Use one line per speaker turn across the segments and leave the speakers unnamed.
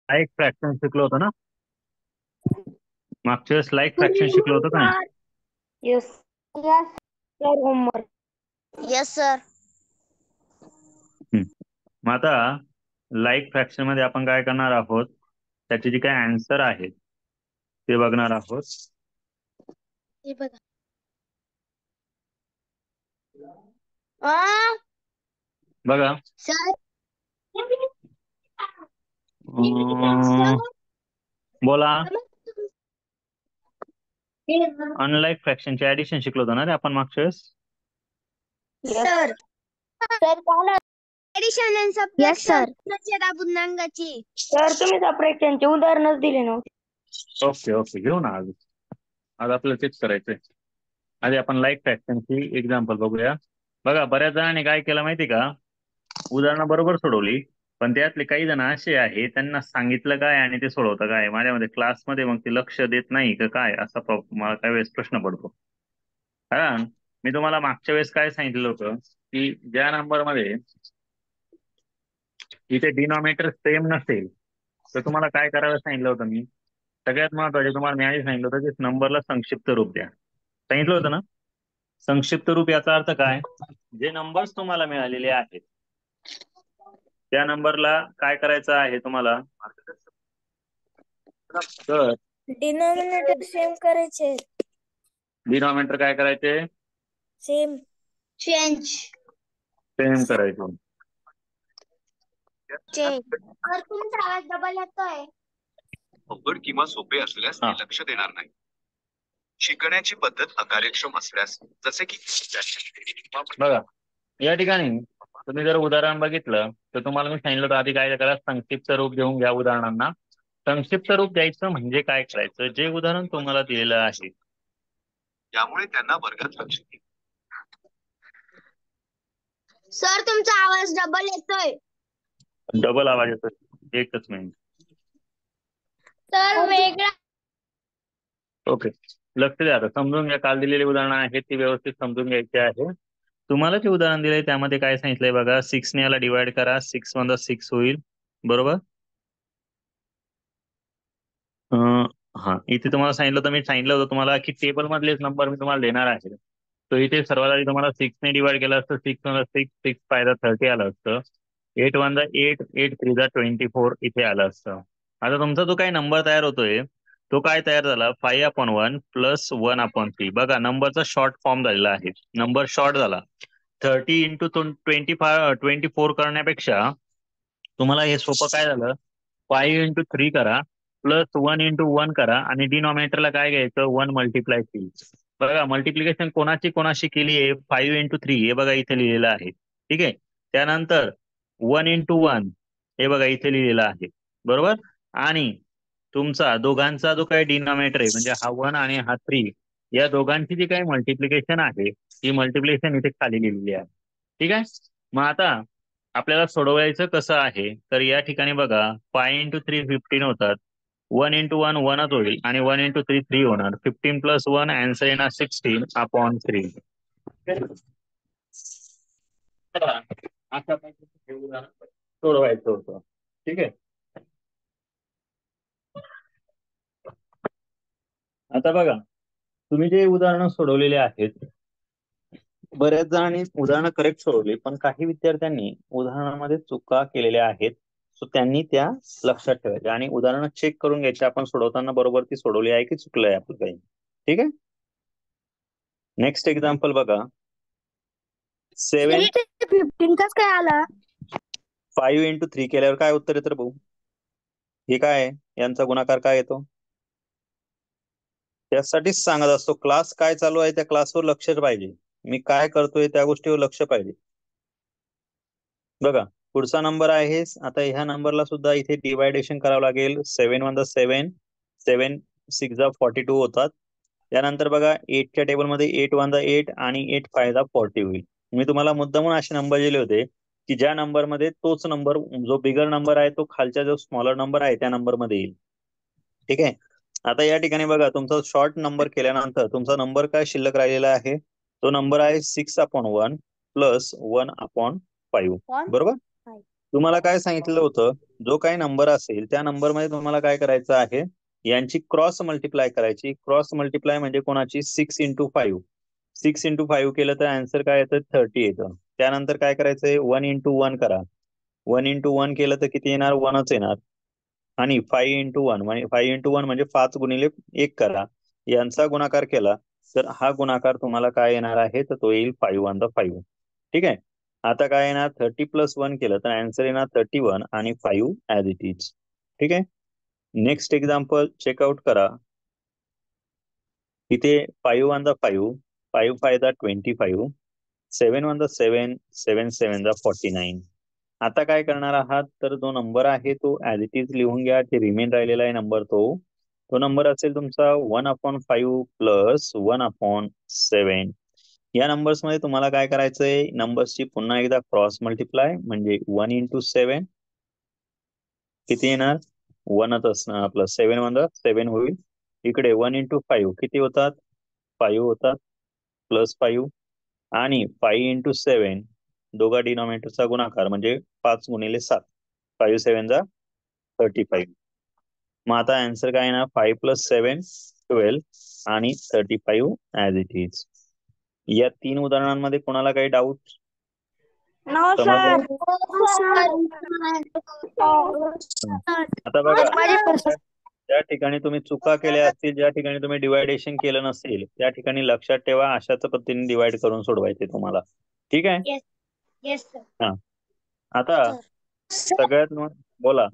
Like fraction शिकलो होतो ना मागच्या वेळेस? लाईक फ्रॅक्शन शिकलो होतो का नाही?
Yes yes sir homework.
Yes sir.
मग आता लाईक फ्रॅक्शन मध्ये आपण काय करणार आहोत, त्याची जी काय आन्सर आहे ते बघणार आहोत.
हे बघा.
बघा
सर
बोला. अनलाईक फ्रॅक्शनचे ऍडिशन शिकलो होतो ना रे आपण मागच्या वेळेस?
सर
सर पाहना
ऍडिशन आणि सबट्रॅक्शन पूर्णांकाची.
सर तुम्ही सबट्रॅक्शनचे उदाहरणच दिले नव्हते.
ओके ओके, घेऊ ना आज. आज आपल्याला तेच करायचंय. आधी आपण लाईक फ्रॅक्शनची एक्झाम्पल बघूया. बघा, बऱ्याच जणांनी काय केलं माहिती का, उदाहरणं बरोबर सोडवली, पण त्यातले काही जण असे आहे त्यांना सांगितलं काय आणि ते सोडवतं काय, माझ्यामध्ये क्लासमध्ये मग ते लक्ष देत नाही का काय, असा मला काही वेळेस प्रश्न पडतो. कारण मी तुम्हाला मागच्या वेळेस काय सांगितलं होतं की ज्या नंबरमध्ये इथे डिनॉमिनेटर सेम नसेल तर तुम्हाला काय करायला सांगितलं होतं मी? सगळ्यात महत्वाचे तुम्हाला मी आधी सांगितलं होतं की नंबरला संक्षिप्त रूप द्या. सांगितलं होतं ना? संक्षिप्त रूप याचा अर्थ काय, जे नंबर्स तुम्हाला मिळालेले आहेत त्या नंबरला काय करायचं आहे तुम्हाला, तर
डिनॉमिनेटर सेम करायचे.
डिनॉमिनेटर काय करायचे?
सेम चेंज
सेम करायचे.
सर तुमचा आवाज डबल येतोय.
अवघड किंवा सोपे असल्यास मी लक्ष देणार नाही. शिकण्याची पद्धत अकार्यक्षम असल्यास जसे की
बघा, या ठिकाणी तुम्ही जर उदाहरण बघितलं तर तुम्हाला मी सांगितलं होतं आधी काय करा, संक्षिप्त रूप देऊन घ्या उदाहरणांना. संक्षिप्त रूप द्यायचं म्हणजे काय करायचं, जे उदाहरण तुम्हाला दिलेलं आहे
यामुळे त्यांना वर्गात लक्ष देईल.
सर तुमचा आवाज डबल येतोय.
डबल आवाज येतो, एकच मिनिट.
सर वेगळा.
ओके, लक्ष द्या, आता समजून घ्या. काल दिलेली उदाहरणं आहेत ती व्यवस्थित समजून घ्यायची आहे. तुम्हाला जे उदाहरण दिलंय त्यामध्ये काय सांगितलंय बघा, 6 ने याला डिवाइड करा, 6 वन 6 होईल, बरोबर? हा, इथे तुम्हाला सांगितलं होतं, मी सांगितलं होतं तुम्हाला की टेबल मधलेच नंबर मी तुम्हाला देणार आहे. तो इथे सर्वात आधी तुम्हाला 6 ने डिवाइड केलं असतं, 6 वन 6, 6 फायदा 30 आलं असतं, 8 वन 8, 8 थ्री 24 इथे आलं असतं. आता तुमचा जो काही नंबर तयार होतोय तो काय तयार झाला, 5/1 प्लस 1/3. बघा, नंबरचा शॉर्ट फॉर्म झालेला आहे, नंबर शॉर्ट झाला. 30 इंटू 24 करण्यापेक्षा तुम्हाला हे सोपं काय झालं, 5 इंटू 3 करा प्लस 1 इंटू 1 करा आणि डिनॉमिनेटरला काय घ्यायचं, 1 मल्टिप्लाय 3. बघा, मल्टिप्लिकेशन कोणाची कोणाशी केली आहे, 5 इंटू 3 हे बघा इथे लिहिलेलं आहे, ठीक आहे. त्यानंतर 1 इंटू 1 हे बघा इथे लिहिलेलं आहे, बरोबर. आणि तुमचा दोघांचा जो काही डिनॉमिनेटर आहे म्हणजे हा 1 आणि हा 3, या दोघांची जी काही मल्टिप्लिकेशन आहे ही मल्टिप्लिकेशन इथे खाली लिहिलेली आहे, ठीक आहे. मग आता आपल्याला सोडवायचं कसं आहे, तर या ठिकाणी बघा 5 इंटू 3 15 होतात, 1 इंटू 1 1च होईल आणि 1 इंटू 3 3 होणार, 15 प्लस 1 आन्सर येणार 16/3. अशा पद्धतीने सोडवायचं होतं, ठीक आहे. आता बघा, तुम्ही जे उदाहरणं सोडवलेले आहेत, बऱ्याच जणांनी उदाहरणं करेक्ट सोडवली, पण काही विद्यार्थ्यांनी उदाहरणामध्ये चुका केलेल्या आहेत. सो त्यांनी त्या लक्षात ठेवायच्या आणि उदाहरणं चेक करून घ्यायचे, आपण सोडवताना बरोबर ती सोडवली आहे की चुकलंय आपलं काही, ठीक आहे. नेक्स्ट एक्झाम्पल बघा, 7
15 कस काय आला?
5 इंटू 3 केल्यावर काय उत्तर येतं भाऊ? हे काय आहे, यांचा गुणाकार काय येतो? त्यासाठीच सांगत असतो, क्लास काय चालू आहे त्या क्लासवर लक्ष पाहिजे, मी काय करतोय त्या गोष्टीवर लक्ष पाहिजे. बघा, पुढचा नंबर आहे, आता ह्या नंबरला सुद्धा इथे डिवायडेशन करावं लागेल. 7 वन 7, 7 6 42 होतात. त्यानंतर बघा 8च्या टेबलमध्ये 8 वन 8 आणि 8 फायदा 40 होईल. मी तुम्हाला मुद्दामून असे नंबर दिले होते की ज्या नंबरमध्ये तोच नंबर, जो बिगर नंबर आहे तो खालच्या जो स्मॉलर नंबर आहे त्या नंबर मध्ये येईल, ठीक आहे. आता या ठिकाणी बघा, तुमचा शॉर्ट नंबर केल्यानंतर तुमचा नंबर काय शिल्लक राहिलेला आहे, तो नंबर आहे 6/1 प्लस 1/5, बरोबर.
तुम्हाला काय सांगितलं होतं, जो काही नंबर असेल त्या नंबर मध्ये तुम्हाला काय करायचं आहे, यांची क्रॉस मल्टिप्लाय करायची. क्रॉस मल्टिप्लाय म्हणजे कोणाची, 6 × 5. 6 × 5 केलं तर आन्सर काय येतं, 30 येतं. त्यानंतर काय करायचंय, 1 × 1 करा. 1 × 1 केलं तर किती येणार, 1च येणार. आणि 5 × 1 म्हणजे 5 × 1 म्हणजे 5 × 1 करा. यांचा गुणाकार केला तर हा गुणाकार तुम्हाला काय येणार आहे, तर तो येईल 5 × 1 = 5. ठीक आहे. आता काय येणार, 30 + 1 केलं तर आन्सर येणार 31 आणि 5 ॲज इट इज. ठीक आहे. नेक्स्ट एक्झाम्पल चेकआउट करा. इथे 5 × 5, 5 × 5 = 25, 7 × 7, 7 × 7 = 49. आता काय करणार आहात, तर जो नंबर आहे तो ऍज इट इज लिहून घ्या. जे रिमेन राहिलेला आहे नंबर तो नंबर असेल तुमचा 1/5 + 1/7. या नंबर्स मध्ये तुम्हाला काय करायचंय, नंबर्सची पुन्हा एकदा क्रॉस मल्टिप्लाय म्हणजे 1 × 7 किती येणार, 1च असणार आपलं. 7 × 7 होईल. इकडे 1 × 5 किती होतात, 5 होतात, +5. आणि 5 × 7 दोघा डिनॉमिनेटरचा गुणाकार म्हणजे 5 × 7, 5 × 7 = 35. मग आता आन्सर काय येणार, 5 + 7 12 आणि 35 ॲज इट इज. या 3 उदाहरणांमध्ये कोणाला काही डाऊट
नो
समजलं?
सर
आता बघा,
माझे प्रश्न
ज्या ठिकाणी तुम्ही चुका केल्या असतील, ज्या ठिकाणी तुम्ही डिवायडेशन केलं नसेल, त्या ठिकाणी लक्षात ठेवा अशाच पद्धतीने डिवाइड करून सोडवायचे तुम्हाला. ठीक आहे.
Yes sir.
हा, आता सगळ्यात बोला.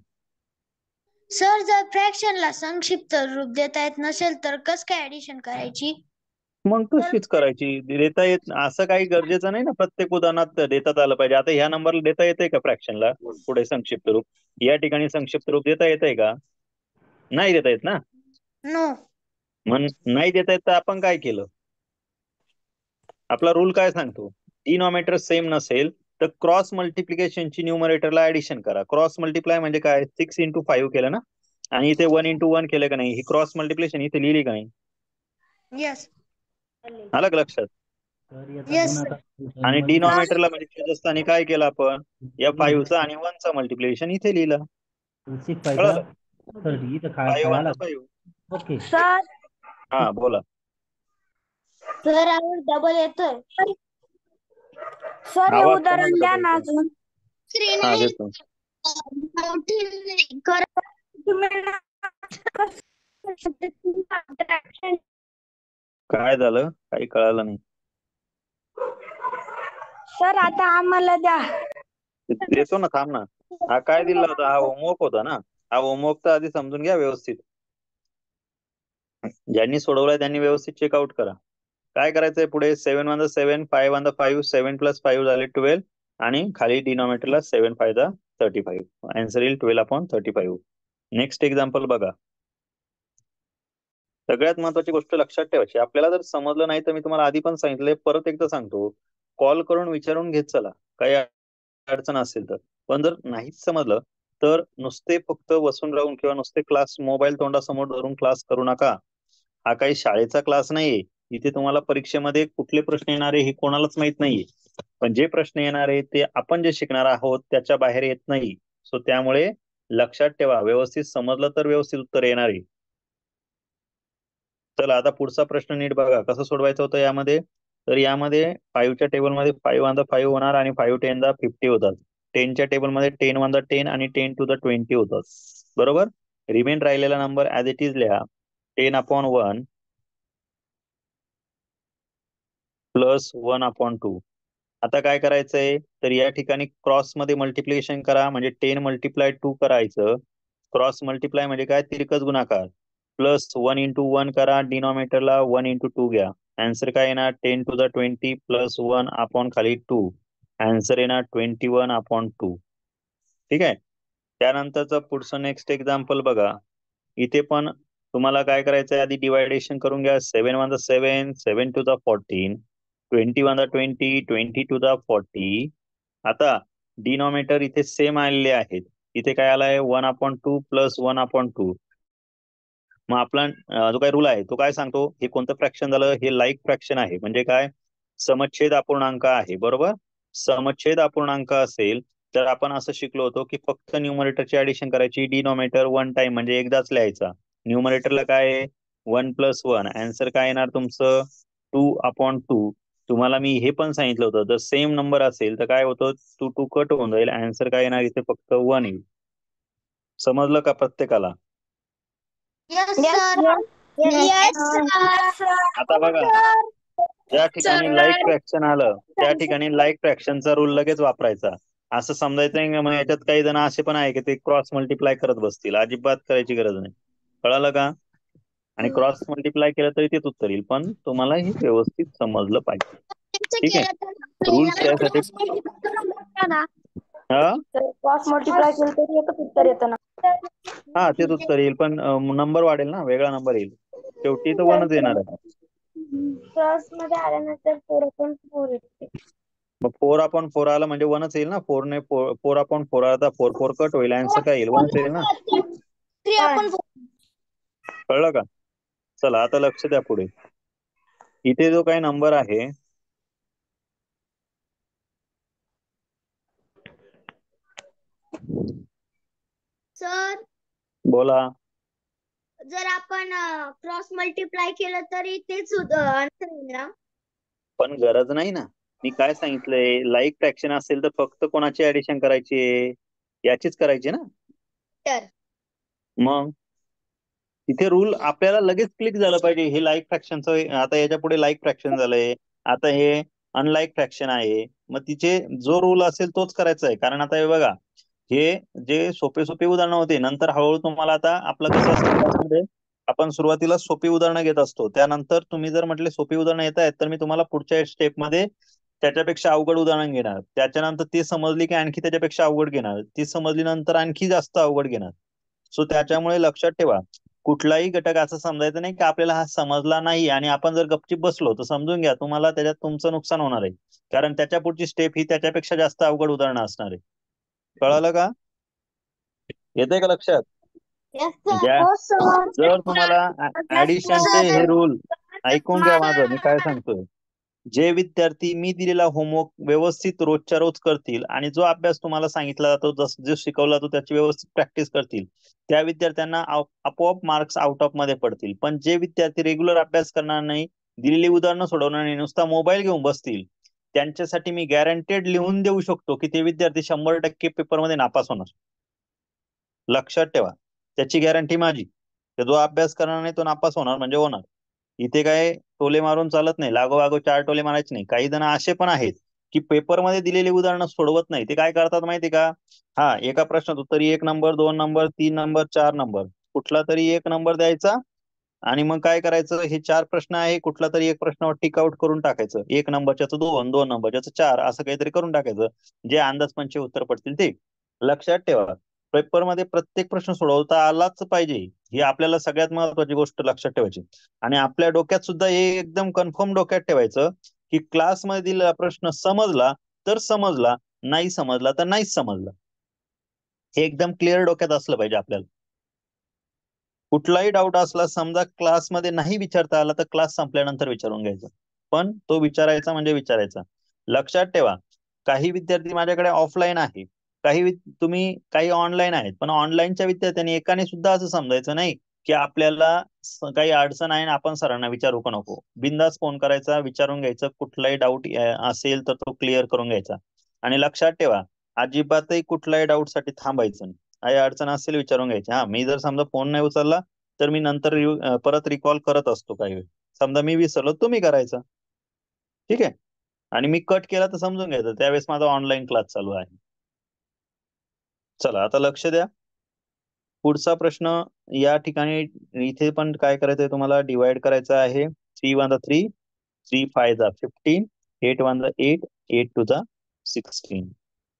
सर जर फ्रॅक्शनला संक्षिप्त रूप देता येत नसेल तर कस काय ऍडिशन करायची?
मग तशीच करायची. देता येत असं काही गरजेचं नाही ना, प्रत्येक उदाहरणात देतात आलं पाहिजे. आता ह्या नंबरला देता येतंय का फ्रॅक्शनला पुढे संक्षिप्त रूप, या ठिकाणी संक्षिप्त रूप देता येतंय का, नाही देता येत ना.
नो.
मग नाही देता येत तर आपण काय केलं, आपला रूल काय सांगतो, डिनॉमिनेटर सेम नसेल तर क्रॉस मल्टिप्लिकेशनची न्यूमरेटरला ऍडिशन करा. क्रॉस मल्टिप्लाय म्हणजे काय, 6 × 5 केलं ना, आणि इथे 1 × 1 केलं का नाही, ही क्रॉस मल्टिप्लिकेशन इथे लिहिली का नाही,
येस.
आलं का लक्षात.
येस.
आणि डिनॉमिनेटरला मल्टिप्लाय असताना काय केलं आपण, या 5चं आणि 1चं मल्टिप्लिकेशन इथे लिहिलं. कळलं, 5
ओके
सर
हा बोला.
सर आवाज डबल येतोय.
सर हे
आवाज
उदाहरण द्या
कोणाचा
ना
येतोय?
अजून.
हा देतो. काय झालं, काही कळालं नाही.
सर आता आम्हाला द्या.
देतो ना, थांब ना. हा काय दिला होता, हा होमवर्क होता ना. हा होमवर्क तर आधी समजून घ्या व्यवस्थित. ज्यांनी सोडवलाय त्यांनी व्यवस्थित चेकआउट करा. काय करायचंय पुढे, 7 × 7, 5 × 5, 7 + 5 झाले 12 आणि खाली डिनॉमिनेटरला 7 × 5 = 35. आन्सर येईल 12/35. नेक्स्ट एक्झाम्पल बघा. सगळ्यात महत्वाची गोष्ट लक्षात ठेवायची, आपल्याला जर समजलं नाही तर मी तुम्हाला आधी पण सांगितलंय, परत एकदा सांगतो, कॉल करून विचारून घेत चला काही अडचण असेल तर. पण जर नाहीच समजलं तर नुसते फक्त बसून राहून किंवा नुसते क्लास मोबाईल तोंडासमोर धरून क्लास करू नका. हा काही शाळेचा क्लास नाहीये. इथे तुम्हाला परीक्षेमध्ये कुठले प्रश्न येणार आहे हे कोणालाच माहित नाहीये. पण जे प्रश्न येणार आहे ते आपण जे शिकणार आहोत त्याच्या बाहेर येत नाही. सो त्यामुळे लक्षात ठेवा, व्यवस्थित समजलं तर व्यवस्थित उत्तर येणार आहे. चला आता पुढचा प्रश्न नीट बघा कसं सोडवायचं होतं यामध्ये. तर यामध्ये 5च्या टेबलमध्ये 5 × 5 होणार आणि 5 × 10 = 50 होतात. 10च्या टेबलमध्ये 10 × 10 आणि 10 to the 20 होतात. बरोबर. रिमेन राहिलेला नंबर ऍज इट इज लिहा, 10/1 + 1/2. आता काय करायचंय, तर या ठिकाणी क्रॉस मध्ये मल्टिप्लिकेशन करा म्हणजे 10 × 2 करायचं. क्रॉस मल्टिप्लाय म्हणजे काय, तिरकस गुणाकार. प्लस 1 × 1 करा, डिनॉमिनेटरला 1 × 2 घ्या. आन्सर काय येणार, 10 to the 20 + 1 खाली 2. आन्सर येणार 21/2. ठीक आहे. त्यानंतरचं पुढचं नेक्स्ट एक्झाम्पल बघा. इथे पण तुम्हाला काय करायचंय, आधी डिवायडेशन करून घ्या. 7 × 7, 7 to the 14, 20 × 20, 20 to the 40. आता डिनॉमिनेटर इथे सेम आलेले आहेत. इथे काय आलाय, 1/2 + 1/2. मग आपला जो काही रूल आहे तो काय सांगतो, हे कोणतं फ्रॅक्शन झालं, हे लाईक फ्रॅक्शन आहे. म्हणजे काय, समच्छेद अपूर्णांक आहे. बरोबर. समच्छेद अपूर्णांक असेल तर आपण असं शिकलो होतो की फक्त न्यूमरेटरची ऍडिशन करायची, डिनॉमिनेटर वन टाइम म्हणजे एकदाच लिहायचा. न्यूमरेटरला काय आहे 1+1, आन्सर काय येणार तुमचं 2/2. तुम्हाला मी हे पण सांगितलं होतं जर सेम नंबर असेल तर काय होतं 2 कट होऊन जाईल, आन्सर काय येणार इथे फक्त 1 येईल. समजलं का प्रत्येकाला?
Yes
Yes,
sir.
yes,
yes
yes,
sir.
आता बघा, ज्या ठिकाणी लाईक फ्रॅक्शन आलं त्या ठिकाणी लाईक फ्रॅक्शनचा रूल लगेच वापरायचा. असं समजायचं का मग याच्यात काही जण असे पण आहे की ते क्रॉस मल्टिप्लाय करत बसतील, अजिबात करायची गरज नाही. कळालं का? आणि क्रॉस मल्टिप्लाय केलं तरी तेच उत्तर येईल, पण तुम्हाला हे व्यवस्थित समजलं पाहिजे. ठीक आहे, रूल्स त्यासाठी हा
क्रॉस मल्टिप्लाय केलं तरी एकच उत्तर येतं ना.
हा तेच उत्तर येईल, पण नंबर वाढेल ना, वेगळा नंबर येईल. शेवटी तर 1च येणार आहे.
क्रॉस मध्ये आल्यानंतर 4/4 येते.
मग 4/4 आला म्हणजे 1च येईल ना. 4 ने 4/4 आला तर 4 कट होईल, आन्सर काय येईल 1च येईल ना.
3/4.
कळलं का? चला आता लक्ष द्या पुढे. इथे जो काही नंबर आहे
सर,
बोला.
जर आपण क्रॉस मल्टिप्लाय केलं तरी तेच आन्सर येईल ना?
पण गरज नाही ना. मी काय सांगितलंय, लाईक फ्रॅक्शन असेल तर फक्त कोणाची ऍडिशन करायची आहे, याचीच करायची ना.
तर
मग तिथे रूल आपल्याला लगेच क्लिक झालं पाहिजे. हे लाईक फ्रॅक्शनचं, आता याच्या पुढे लाईक फ्रॅक्शन झालंय, आता हे अनलाईक फ्रॅक्शन आहे. मग तिचे जो रूल असेल तोच करायचा आहे. कारण आता हे बघा, हे जे सोपे सोपे उदाहरणं होते, नंतर हळूहळू तुम्हाला आता आपलं कसं असतं क्लासमध्ये आपण सुरुवातीला सोपी उदाहरणं घेत असतो, त्यानंतर तुम्ही जर म्हटले सोपी उदाहरणं येत आहेत तर मी तुम्हाला पुढच्या स्टेपमध्ये त्याच्यापेक्षा अवघड उदाहरण घेणार, त्याच्यानंतर ती समजली की आणखी त्याच्यापेक्षा अवघड घेणार, ती समजली नंतर आणखी जास्त अवघड घेणार. सो त्याच्यामुळे लक्षात ठेवा, कुठलाही घटक असं समजायचं नाही की आपल्याला हा समजला नाही आणि आपण जर गपचीप बसलो तर समजून घ्या तुम्हाला त्याच्यात तुमचं नुकसान होणार आहे. कारण त्याच्या पुढची स्टेप ही त्याच्यापेक्षा जास्त अवघड उदाहरणं असणार आहे. कळालं का? येतंय का लक्षात?
Yes sir.
ज्या
हो सर.
जर तुम्हाला ऍडिशनचे हे रूल ऐकून घ्या माझं, मी काय सांगतोय. जे विद्यार्थी मी दिलेला होमवर्क व्यवस्थित रोजच्या रोज करतील आणि जो अभ्यास तुम्हाला सांगितला जातो, जो शिकवला जातो त्याची व्यवस्थित प्रॅक्टिस करतील, त्या विद्यार्थ्यांना आपोआप मार्क्स आउट ऑफ मध्ये पडतील. पण जे विद्यार्थी रेग्युलर अभ्यास करणार नाही, दिलेली उदाहरणं सोडवणार नाही, नुसता मोबाईल घेऊन बसतील, त्यांच्यासाठी मी गॅरंटेड लिहून देऊ शकतो की ते विद्यार्थी 100% पेपरमध्ये नापास होणार. लक्षात ठेवा, त्याची गॅरंटी माझी. तर जो अभ्यास करणार नाही तो नापास होणार म्हणजे होणार. इथे काय टोले मारून चालत नाही, लागोवागो 4 टोले मारायचे नाही. काही जण असे पण आहेत की पेपरमध्ये दिलेली उदाहरणं सोडवत नाही. ते काय करतात माहिती का, हा एका प्रश्नात उत्तरी 1 नंबर 2 नंबर 3 नंबर 4 नंबर, कुठला तरी 1 नंबर द्यायचा आणि मग काय करायचं, हे 4 प्रश्न आहे, कुठला तरी एक प्रश्नावर टिक आउट करून टाकायचं. 1 नंबरच्याचं 2 2 नंबरच्याचं 4 असं काहीतरी करून टाकायचं, जे अंदाजपंचे उत्तर पडतील ते. लक्षात ठेवा, पेपरमध्ये प्रत्येक प्रश्न सोडवता आलाच पाहिजे, ही आपल्याला सगळ्यात महत्वाची गोष्ट लक्षात ठेवायची. आणि आपल्या डोक्यात सुद्धा हे एकदम कन्फर्म डोक्यात ठेवायचं की क्लासमध्ये दिलेला प्रश्न समजला तर समजला, नाही समजला तर नाहीच समजला. हे एकदम क्लिअर डोक्यात असलं पाहिजे आपल्याला. कुठलाही डाऊट असला, समजा क्लासमध्ये नाही विचारता आला तर क्लास संपल्यानंतर विचारून घ्यायचा, पण तो विचारायचा म्हणजे विचारायचा. लक्षात ठेवा, काही विद्यार्थी माझ्याकडे ऑफलाईन आहे, काही ऑनलाईन आहेत, पण ऑनलाईनच्या विद्यार्थ्यांनी एकाने सुद्धा असं समजायचं नाही की आपल्याला काही अडचण आहे आणि आपण सरांना विचारू का नको. बिंदास फोन करायचा, विचारून घ्यायचं, कुठलाही डाऊट असेल तर तो क्लिअर करून घ्यायचा. आणि लक्षात ठेवा, अजिबातही कुठल्याही डाऊट साठी थांबायचं नाही. काही अडचण असेल विचारून घ्यायची. हा, मी जर समजा फोन नाही उचलला तर मी नंतर परत रिकॉल करत असतो काही वेळ. समजा मी विसरलो, तुम्ही करायचा, ठीक आहे. आणि मी कट केला तर समजून घ्यायचं त्यावेळेस माझा ऑनलाईन क्लास चालू आहे. चला आता लक्ष द्या, पुढचा प्रश्न या ठिकाणी इथे पण काय करायचंय तुम्हाला, डिवाइड करायचं आहे. 3 1 3, 3 5 15, 8 1 8, 8 2 16.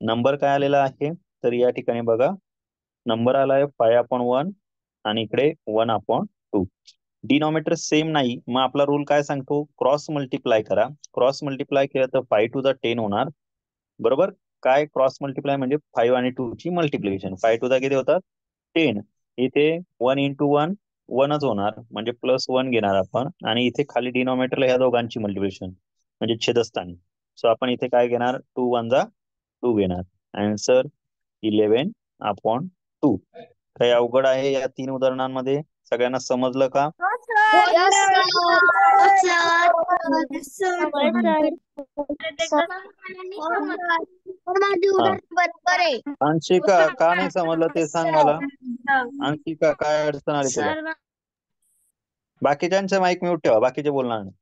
नंबर काय आलेला आहे तर या ठिकाणी बघा, नंबर आलाय 5/1 आणि इकडे 1/2. डिनॉमिनेटर सेम नाही, मग आपला रूल काय सांगतो, क्रॉस मल्टिप्लाय करा. क्रॉस मल्टिप्लाय केलं तर 5 2 10 होणार, बरोबर. काय क्रॉस मल्टिप्लाय म्हणजे 5 आणि 2 ची मल्टिप्लिकेशन. 5 2 किती होतात 10. इथे 1 into 1 1च होणार म्हणजे +1 घेणार आपण, आणि इथे खाली डिनॉमिनेटरला ह्या दोघांची मल्टिप्लिकेशन म्हणजे छेदस्थानी. सो आपण इथे काय घेणार, 2 1 2 घेणार. आन्सर 11/2. काही अवघड आहे या 3 उदाहरणांमध्ये? सगळ्यांना समजलं का?
बरोबर आहे.
अंशिका का नाही समजलं ते सांग मला. अंशिका काय अडचण आली तुला? बाकीच्यांचे माईक म्यूट ठेवा, बाकीचे बोलणार नाही.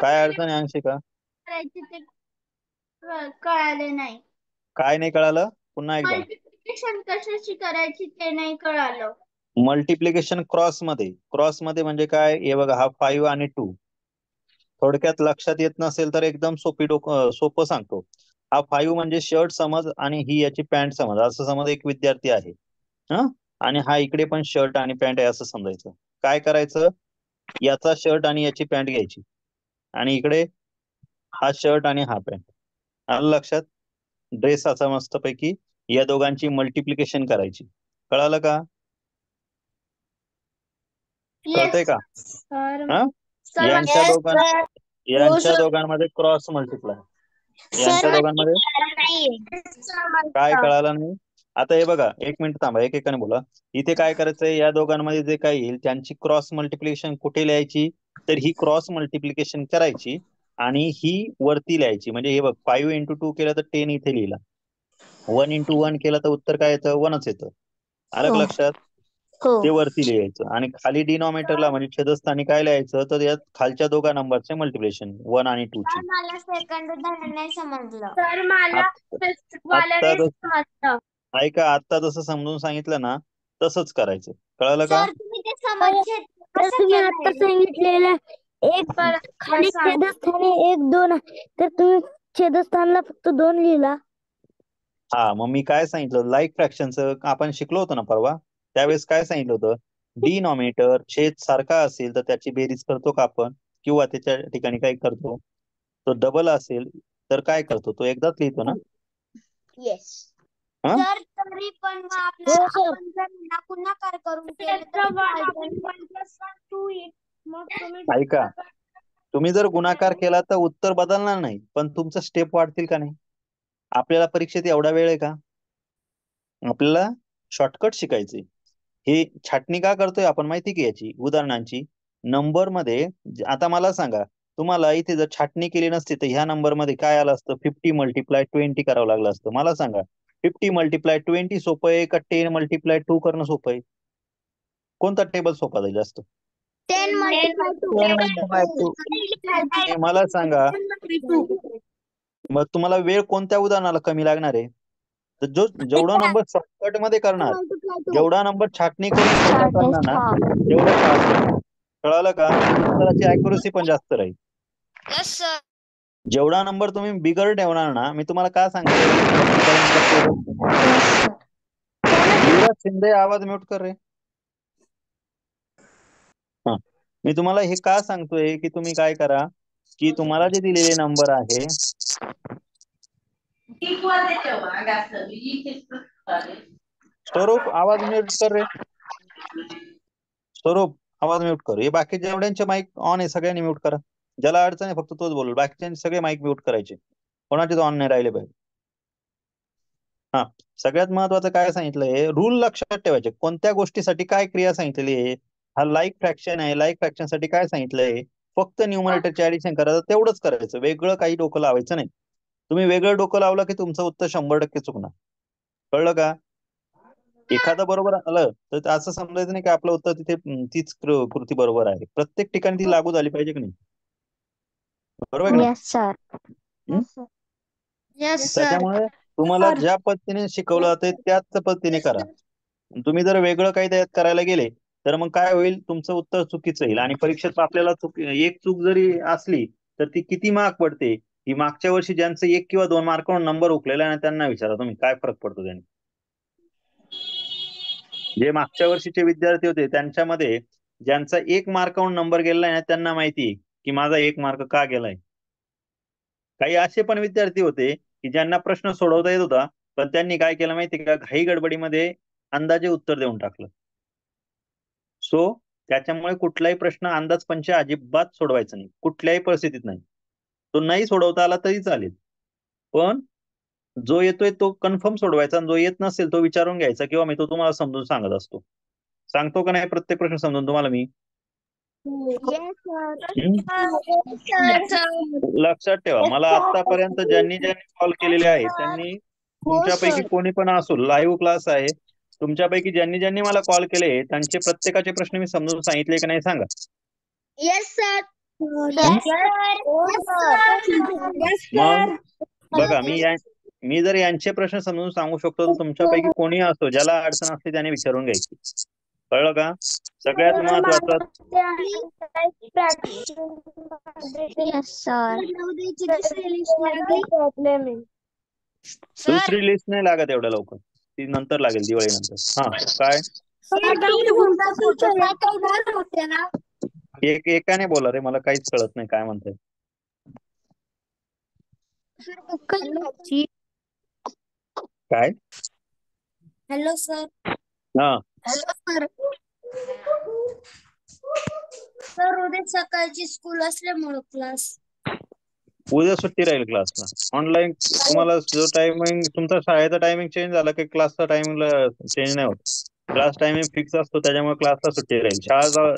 काय अडचण आहे अंशिका?
कळाले नाही.
काय नाही कळालं? पुन्हा एकदा.
मल्टिप्लिकेशन कशाची करायची ते नाही कळालं.
मल्टिप्लिकेशन क्रॉस मध्ये म्हणजे काय? हे बघा, हा 5 आणि 2. थोडक्यात लक्षात येत नसेल तर एकदम सोपं सांगतो. हा 5 म्हणजे शर्ट समज आणि ही याची पॅन्ट समज. असं समज एक विद्यार्थी आहे, आणि हा इकडे पण शर्ट आणि पॅन्ट आहे असं समजायचं. काय करायचं? याचा शर्ट आणि याची पॅन्ट घ्यायची आणि इकडे हा शर्ट आणि हा पॅन्ट. आलं लक्षात? ड्रेस असा मस्तपैकी या दोघांची मल्टिप्लिकेशन करायची. कळालं का? कळतंय का? यांच्या दोघांमध्ये क्रॉस मल्टिप्लाय. यांच्या दोघांमध्ये काय कळालं नाही? आता हे बघा, 1 मिनिट थांबा, एकेकाने बोला. इथे काय करायचंय? या दोघांमध्ये जे काही येईल त्यांची क्रॉस मल्टिप्लिकेशन कुठे लिहायची? तर ही क्रॉस मल्टिप्लिकेशन करायची आणि ही वरती लिहायची. म्हणजे हे बघ, 5 × 2 केलं तर 10 इथे लिहिला. 1 × 1 केलं तर उत्तर काय येतं? 1च येतं. आलं का लक्षात? ते वरती लिहायचं आणि खाली डिनॉमिनेटरला म्हणजे छेदस्थानी काय लिहायचं? तर यात खालच्या दोघा नंबरचे मल्टिप्लिकेशन 1 आणि 2 ची.
मला सेकंड उदाहरण नाही समजलं.
ऐका, आता जसं समजून सांगितलं ना तसंच करायचं. कळालं का?
तुम्ही ते समजचे
तुम्ही आता सांगितलेलं एक खाली छेदस्थानी 1 2 तर तुम्ही छेदस्थानला फक्त 2 लिहिला.
हा, मग मी काय सांगितलं? लाईक फ्रॅक्शनचं आपण शिकलो होतो ना परवा. त्यावेळेस काय सांगितलं होतं? डिनॉमिनेटर छेद सारखा असेल तर त्याची बेरीज करतो का आपण? किंवा त्याच्या ठिकाणी काय करतो? तो डबल असेल तर काय करतो? तो एकदाच लिहितो ना?
येस.
हा?
सर तरी पण मग आपल्याला आपण जर गुणाकार करून केलं तर
ऐका, तुम्ही जर गुणाकार केला तर उत्तर बदलणार नाही, पण तुमचं स्टेप वाढतील का नाही? आपल्याला परीक्षेत एवढा वेळ आहे का? आपल्याला शॉर्टकट शिकायचे. हे छाटणी का करतोय आपण माहिती की याची उदाहरणांची? नंबर मध्ये आता मला सांगा, तुम्हाला इथे जर छाटणी केली नसती तर ह्या नंबर मध्ये काय आलं असतं? 50 × 20 करावं लागलं असतं. मला सांगा, 50 × 20 सोपं आहे का 10 × 2 करणं सोपं आहे? कोणता टेबल सोपा जाईल जास्त?
10
मला सांगा, मग तुम्हाला वेळ कोणत्या उदाहरणाला कमी लागणार आहे? तर जेवढा नंबर शॉर्टकट मध्ये करणार, जेवढा नंबर छाटणी करून सोपा करणार ना, तेवढं fast. कळालं का? उत्तराची अॅक्युरसी पण जास्त राहील. जेवढा नंबर तुम्ही बिगर ठेवणार ना, मी तुम्हाला काय सांगतो, शिंदे आवाज म्यूट कर रे. मी तुम्हाला हे का सांगतोय की तुम्ही काय करा, की तुम्हाला जे दिलेले नंबर आहे, स्वरूप आवाज म्यूट कर रे. स्वरूप आवाज म्यूट कर. हे बाकीच्या एवढ्यांचे माईक ऑन आहे, सगळ्यांनी म्यूट करा. ज्याला अडचण आहे फक्त तोच बोलू, बाकीच्यांचे सगळे माईक म्यूट करायचे, कोणाचेच ऑन नाही राहिले पाहिजे. हा, सगळ्यात महत्वाचं काय सांगितलंय, रूल लक्षात ठेवायचे. कोणत्या गोष्टीसाठी काय क्रिया सांगितलेली आहे? हा लाईक फ्रॅक्शन आहे. लाईक फ्रॅक्शन साठी काय सांगितलंय? फक्त न्यूमरेटरचे ऍडिशन करायचं, तेवढंच करायचं, वेगळं काही डोकं लावायचं नाही. तुम्ही वेगळं डोकं लावलं की तुमचं उत्तर 100% चुकणार. कळलं का? एखादं बरोबर आलं तर असं समजायचं नाही की आपलं उत्तर तिथे तीच कृती बरोबर आहे. प्रत्येक ठिकाणी ती लागू झाली पाहिजे की नाही? बरोबर आहे की नाही? त्याच्यामुळे तुम्हाला ज्या पद्धतीने शिकवलं जाते त्याच पद्धतीने करा. तुम्ही जर वेगळं काही त्यात करायला गेले तर मग काय होईल? तुमचं उत्तर चुकीचं येईल आणि परीक्षेत आपल्याला एक चूक जरी असली तर ती किती मार्क पडते? ही मागच्या वर्षी ज्यांचं 1 किंवा 2 मार्कावर नंबर हुकलेला आहे ना, त्यांना विचारा तुम्ही काय फरक पडतो त्यांनी. जे मागच्या वर्षीचे विद्यार्थी होते त्यांच्यामध्ये ज्यांचा 1 मार्कावर नंबर गेलाय ना, त्यांना माहिती की माझा 1 मार्क का गेलाय. काही असे पण विद्यार्थी होते की ज्यांना प्रश्न सोडवता येत होता, पण त्यांनी काय केलं माहिती का? घाई गडबडीमध्ये अंदाजे उत्तर देऊन टाकलं. सो त्याच्यामुळे कुठलाही प्रश्न अंदाजपंच अजिबात सोडवायचा नाही, कुठल्याही परिस्थितीत नाही. तो नाही सोडवता आला तरी चालेल, पण जो येतोय तो कन्फर्म सोडवायचा आणि जो येत नसेल तो विचारून घ्यायचा, किंवा मी तो तुम्हाला समजून सांगत असतो. सांगतो का नाही प्रत्येक प्रश्न समजून तुम्हाला मी? लक्षात ठेवा, मला आतापर्यंत ज्यांनी कॉल केलेले आहेत त्यांनी, तुमच्यापैकी कोणी पण असो, लाईव्ह क्लास आहे, तुमच्यापैकी ज्यांनी मला कॉल केले त्यांचे प्रत्येकाचे प्रश्न मी समजून सांगितले की नाही सांगा.
Yes sir.
मग बघा, मी जर यांचे प्रश्न समजून सांगू शकतो तर तुमच्यापैकी कोणी असो ज्याला अडचण असते त्याने विचारून घ्यायची. कळलं का? सगळ्यात महत्वाचं, दुसरी लिस्ट नाही लागत एवढ्या लवकर, ती नंतर लागेल दिवाळी नंतर. हा काय एकाने बोला रे, मला काहीच कळत नाही काय म्हणताय. काय?
Hello sir.
हा
हॅलो सर. सर उद्या सकाळची स्कूल असल्यामुळे क्लास.
उद्या सुट्टी राहील क्लासला. ऑनलाईन तुम्हाला जो टायमिंग तुमचा शाळेचा टायमिंग चेंज झाला की क्लासचा टायमिंग चेंज नाही होत. क्लास टायमिंग फिक्स असतो, त्याच्यामुळे क्लासला सुट्टी राहील.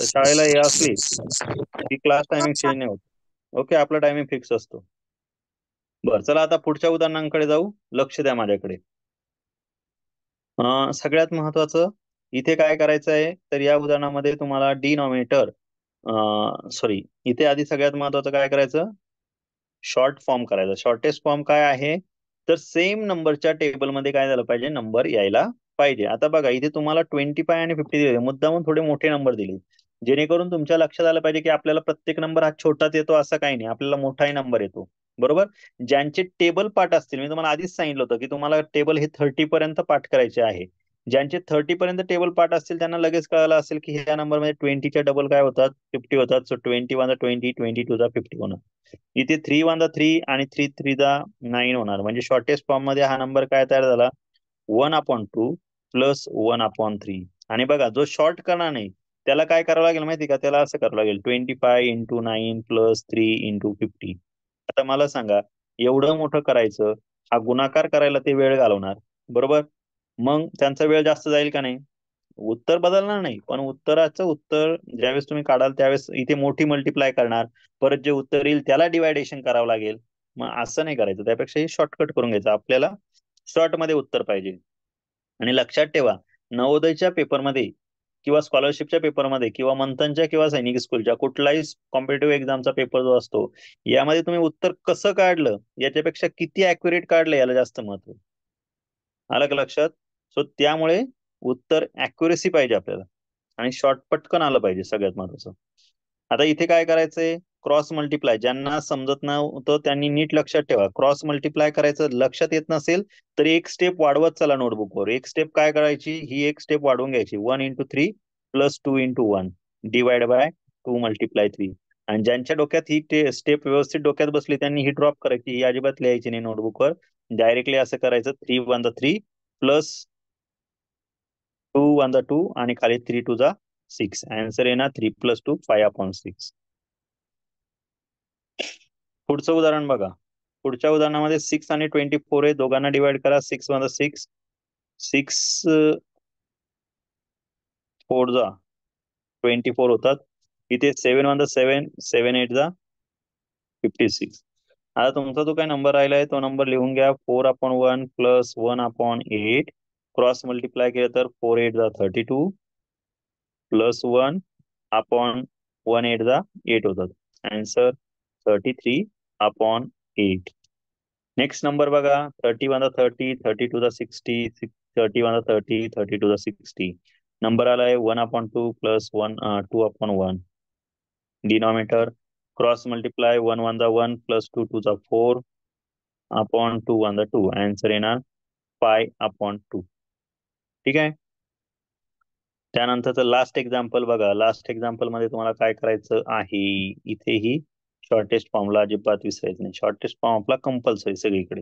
शाळेला हे असली की क्लास टायमिंग चेंज नाही होत. ओके, आपला टायमिंग फिक्स असतो. बरं, चला आता पुढच्या उदाहरणांकडे जाऊ. लक्ष द्या माझ्याकडे. सगळ्यात महत्वाचं इथे काय करायचं आहे, तर या उदाहरणामध्ये तुम्हाला डिनॉमिनेटर सॉरी, इथे आधी सगळ्यात महत्वाचं काय करायचं, शॉर्ट फॉर्म करायचा. शॉर्टेस्ट फॉर्म काय आहे, तर सेम नंबरच्या टेबलमध्ये काय झालं पाहिजे, नंबर यायला पाहिजे. आता बघा, इथे तुम्हाला 25 आणि 50 दिले, मुद्दामून थोडे मोठे नंबर दिले, जेणेकरून तुमच्या लक्षात आलं पाहिजे की आपल्याला प्रत्येक नंबर हा छोटाच येतो असं काही नाही, आपल्याला मोठाही नंबर येतो. बरोबर. ज्यांचे टेबल पाठ असतील, मी तुम्हाला आधीच सांगितलं होतं की तुम्हाला टेबल हे 30 पर्यंत पाठ करायचे आहे. ज्यांचे 30 पर्यंत टेबल पाठ असतील त्यांना लगेच कळालं असेल की ह्या नंबरमध्ये 20च्या डबल काय होतात, 50 होतात. सो 21 20, 22 50 होणार. इथे 3 1 3 आणि 3 3 9 होणार. म्हणजे शॉर्टेस्ट फॉर्म मध्ये हा नंबर काय तयार झाला, 1/2 प्लस 1/3. आणि बघा, जो शॉर्ट करणार नाही त्याला काय करावं लागेल माहिती का, त्याला असं करावं लागेल 25 इंटू 9 प्लस 3 इंटू 50. आता मला सांगा, एवढं मोठं करायचं, हा गुणाकार करायला ते वेळ घालवणार. बरोबर. मग त्यांचा वेळ जास्त जाईल का नाही? उत्तर बदलणार नाही, पण उत्तराचं उत्तर ज्यावेळेस तुम्ही काढाल त्यावेळेस इथे मोठी मल्टिप्लाय करणार, परत जे उत्तर येईल त्याला डिवायडेशन करावं लागेल. मग असं नाही करायचं, त्यापेक्षा हे शॉर्टकट करून घ्यायचं. आपल्याला शॉर्ट मध्ये उत्तर पाहिजे. आणि लक्षात ठेवा, नवोदयच्या पेपरमध्ये किंवा स्कॉलरशिपच्या पेपरमध्ये किंवा मंथनच्या किंवा सैनिक स्कूलच्या कुठलाही कॉम्पिटेटिव्ह एक्झामचा पेपर जो असतो, यामध्ये तुम्ही उत्तर कसं काढलं याच्यापेक्षा किती अॅक्युरेट काढलं याला जास्त महत्व. आलं का लक्षात? सो त्यामुळे उत्तर अॅक्युरेसी पाहिजे आपल्याला, आणि शॉर्ट पटकन आलं पाहिजे, सगळ्यात महत्वाचं. आता इथे काय करायचंय, क्रॉस मल्टिप्लाय. ज्यांना समजत नव्हतं त्यांनी नीट लक्षात ठेवा, क्रॉस मल्टिप्लाय करायचं. लक्षात येत नसेल तर एक स्टेप वाढवत चला नोटबुकवर. एक स्टेप काय करायची, ही एक स्टेप वाढवून घ्यायची. 1 × 3 प्लस 2 × 1 डिवाइड बाय 2 मल्टिप्लाय 3. आणि ज्यांच्या डोक्यात ही स्टेप व्यवस्थित डोक्यात बसली त्यांनी ही ड्रॉप करायची, ही अजिबात लिहायची नाही नोटबुकवर. डायरेक्टली असं करायचं, 3 1 3 प्लस 2 1 2 आणि खाली 3 2 6. आन्सर येणार 3 + 2 5/6. पुढचं उदाहरण बघा. पुढच्या उदाहरणामध्ये 6 आणि 24 आहे, दोघांना डिवाइड करा. 6 1 6, 6 4 24 होतात. इथे 7 1 7, 7 8 56. आता तुमचा जो काय नंबर राहिला आहे तो नंबर लिहून घ्या. 4/1 प्लस 1/8. क्रॉस मल्टिप्लाय केलं तर 4 8 32 प्लस 1/1 8 होतात. आन्सर 33/8. नेक्स्ट नंबर बघा, 31 30, 32 60, 31 30, 32 60. नंबर आलाय 1/2 plus 2/1. Denominator cross multiply 1 1 1 plus 2 2 4 upon 2 1 2. Answer येणार 5/2. ठीक आहे. त्यानंतरचं लास्ट एक्झाम्पल बघा. लास्ट एक्झाम्पल मध्ये तुम्हाला काय करायचं आहे, इथेही शॉर्टेस्ट फॉर्मला अजिबात विसरायचं नाही. शॉर्टेस्ट फॉर्म आपला कंपल्सरी सगळीकडे.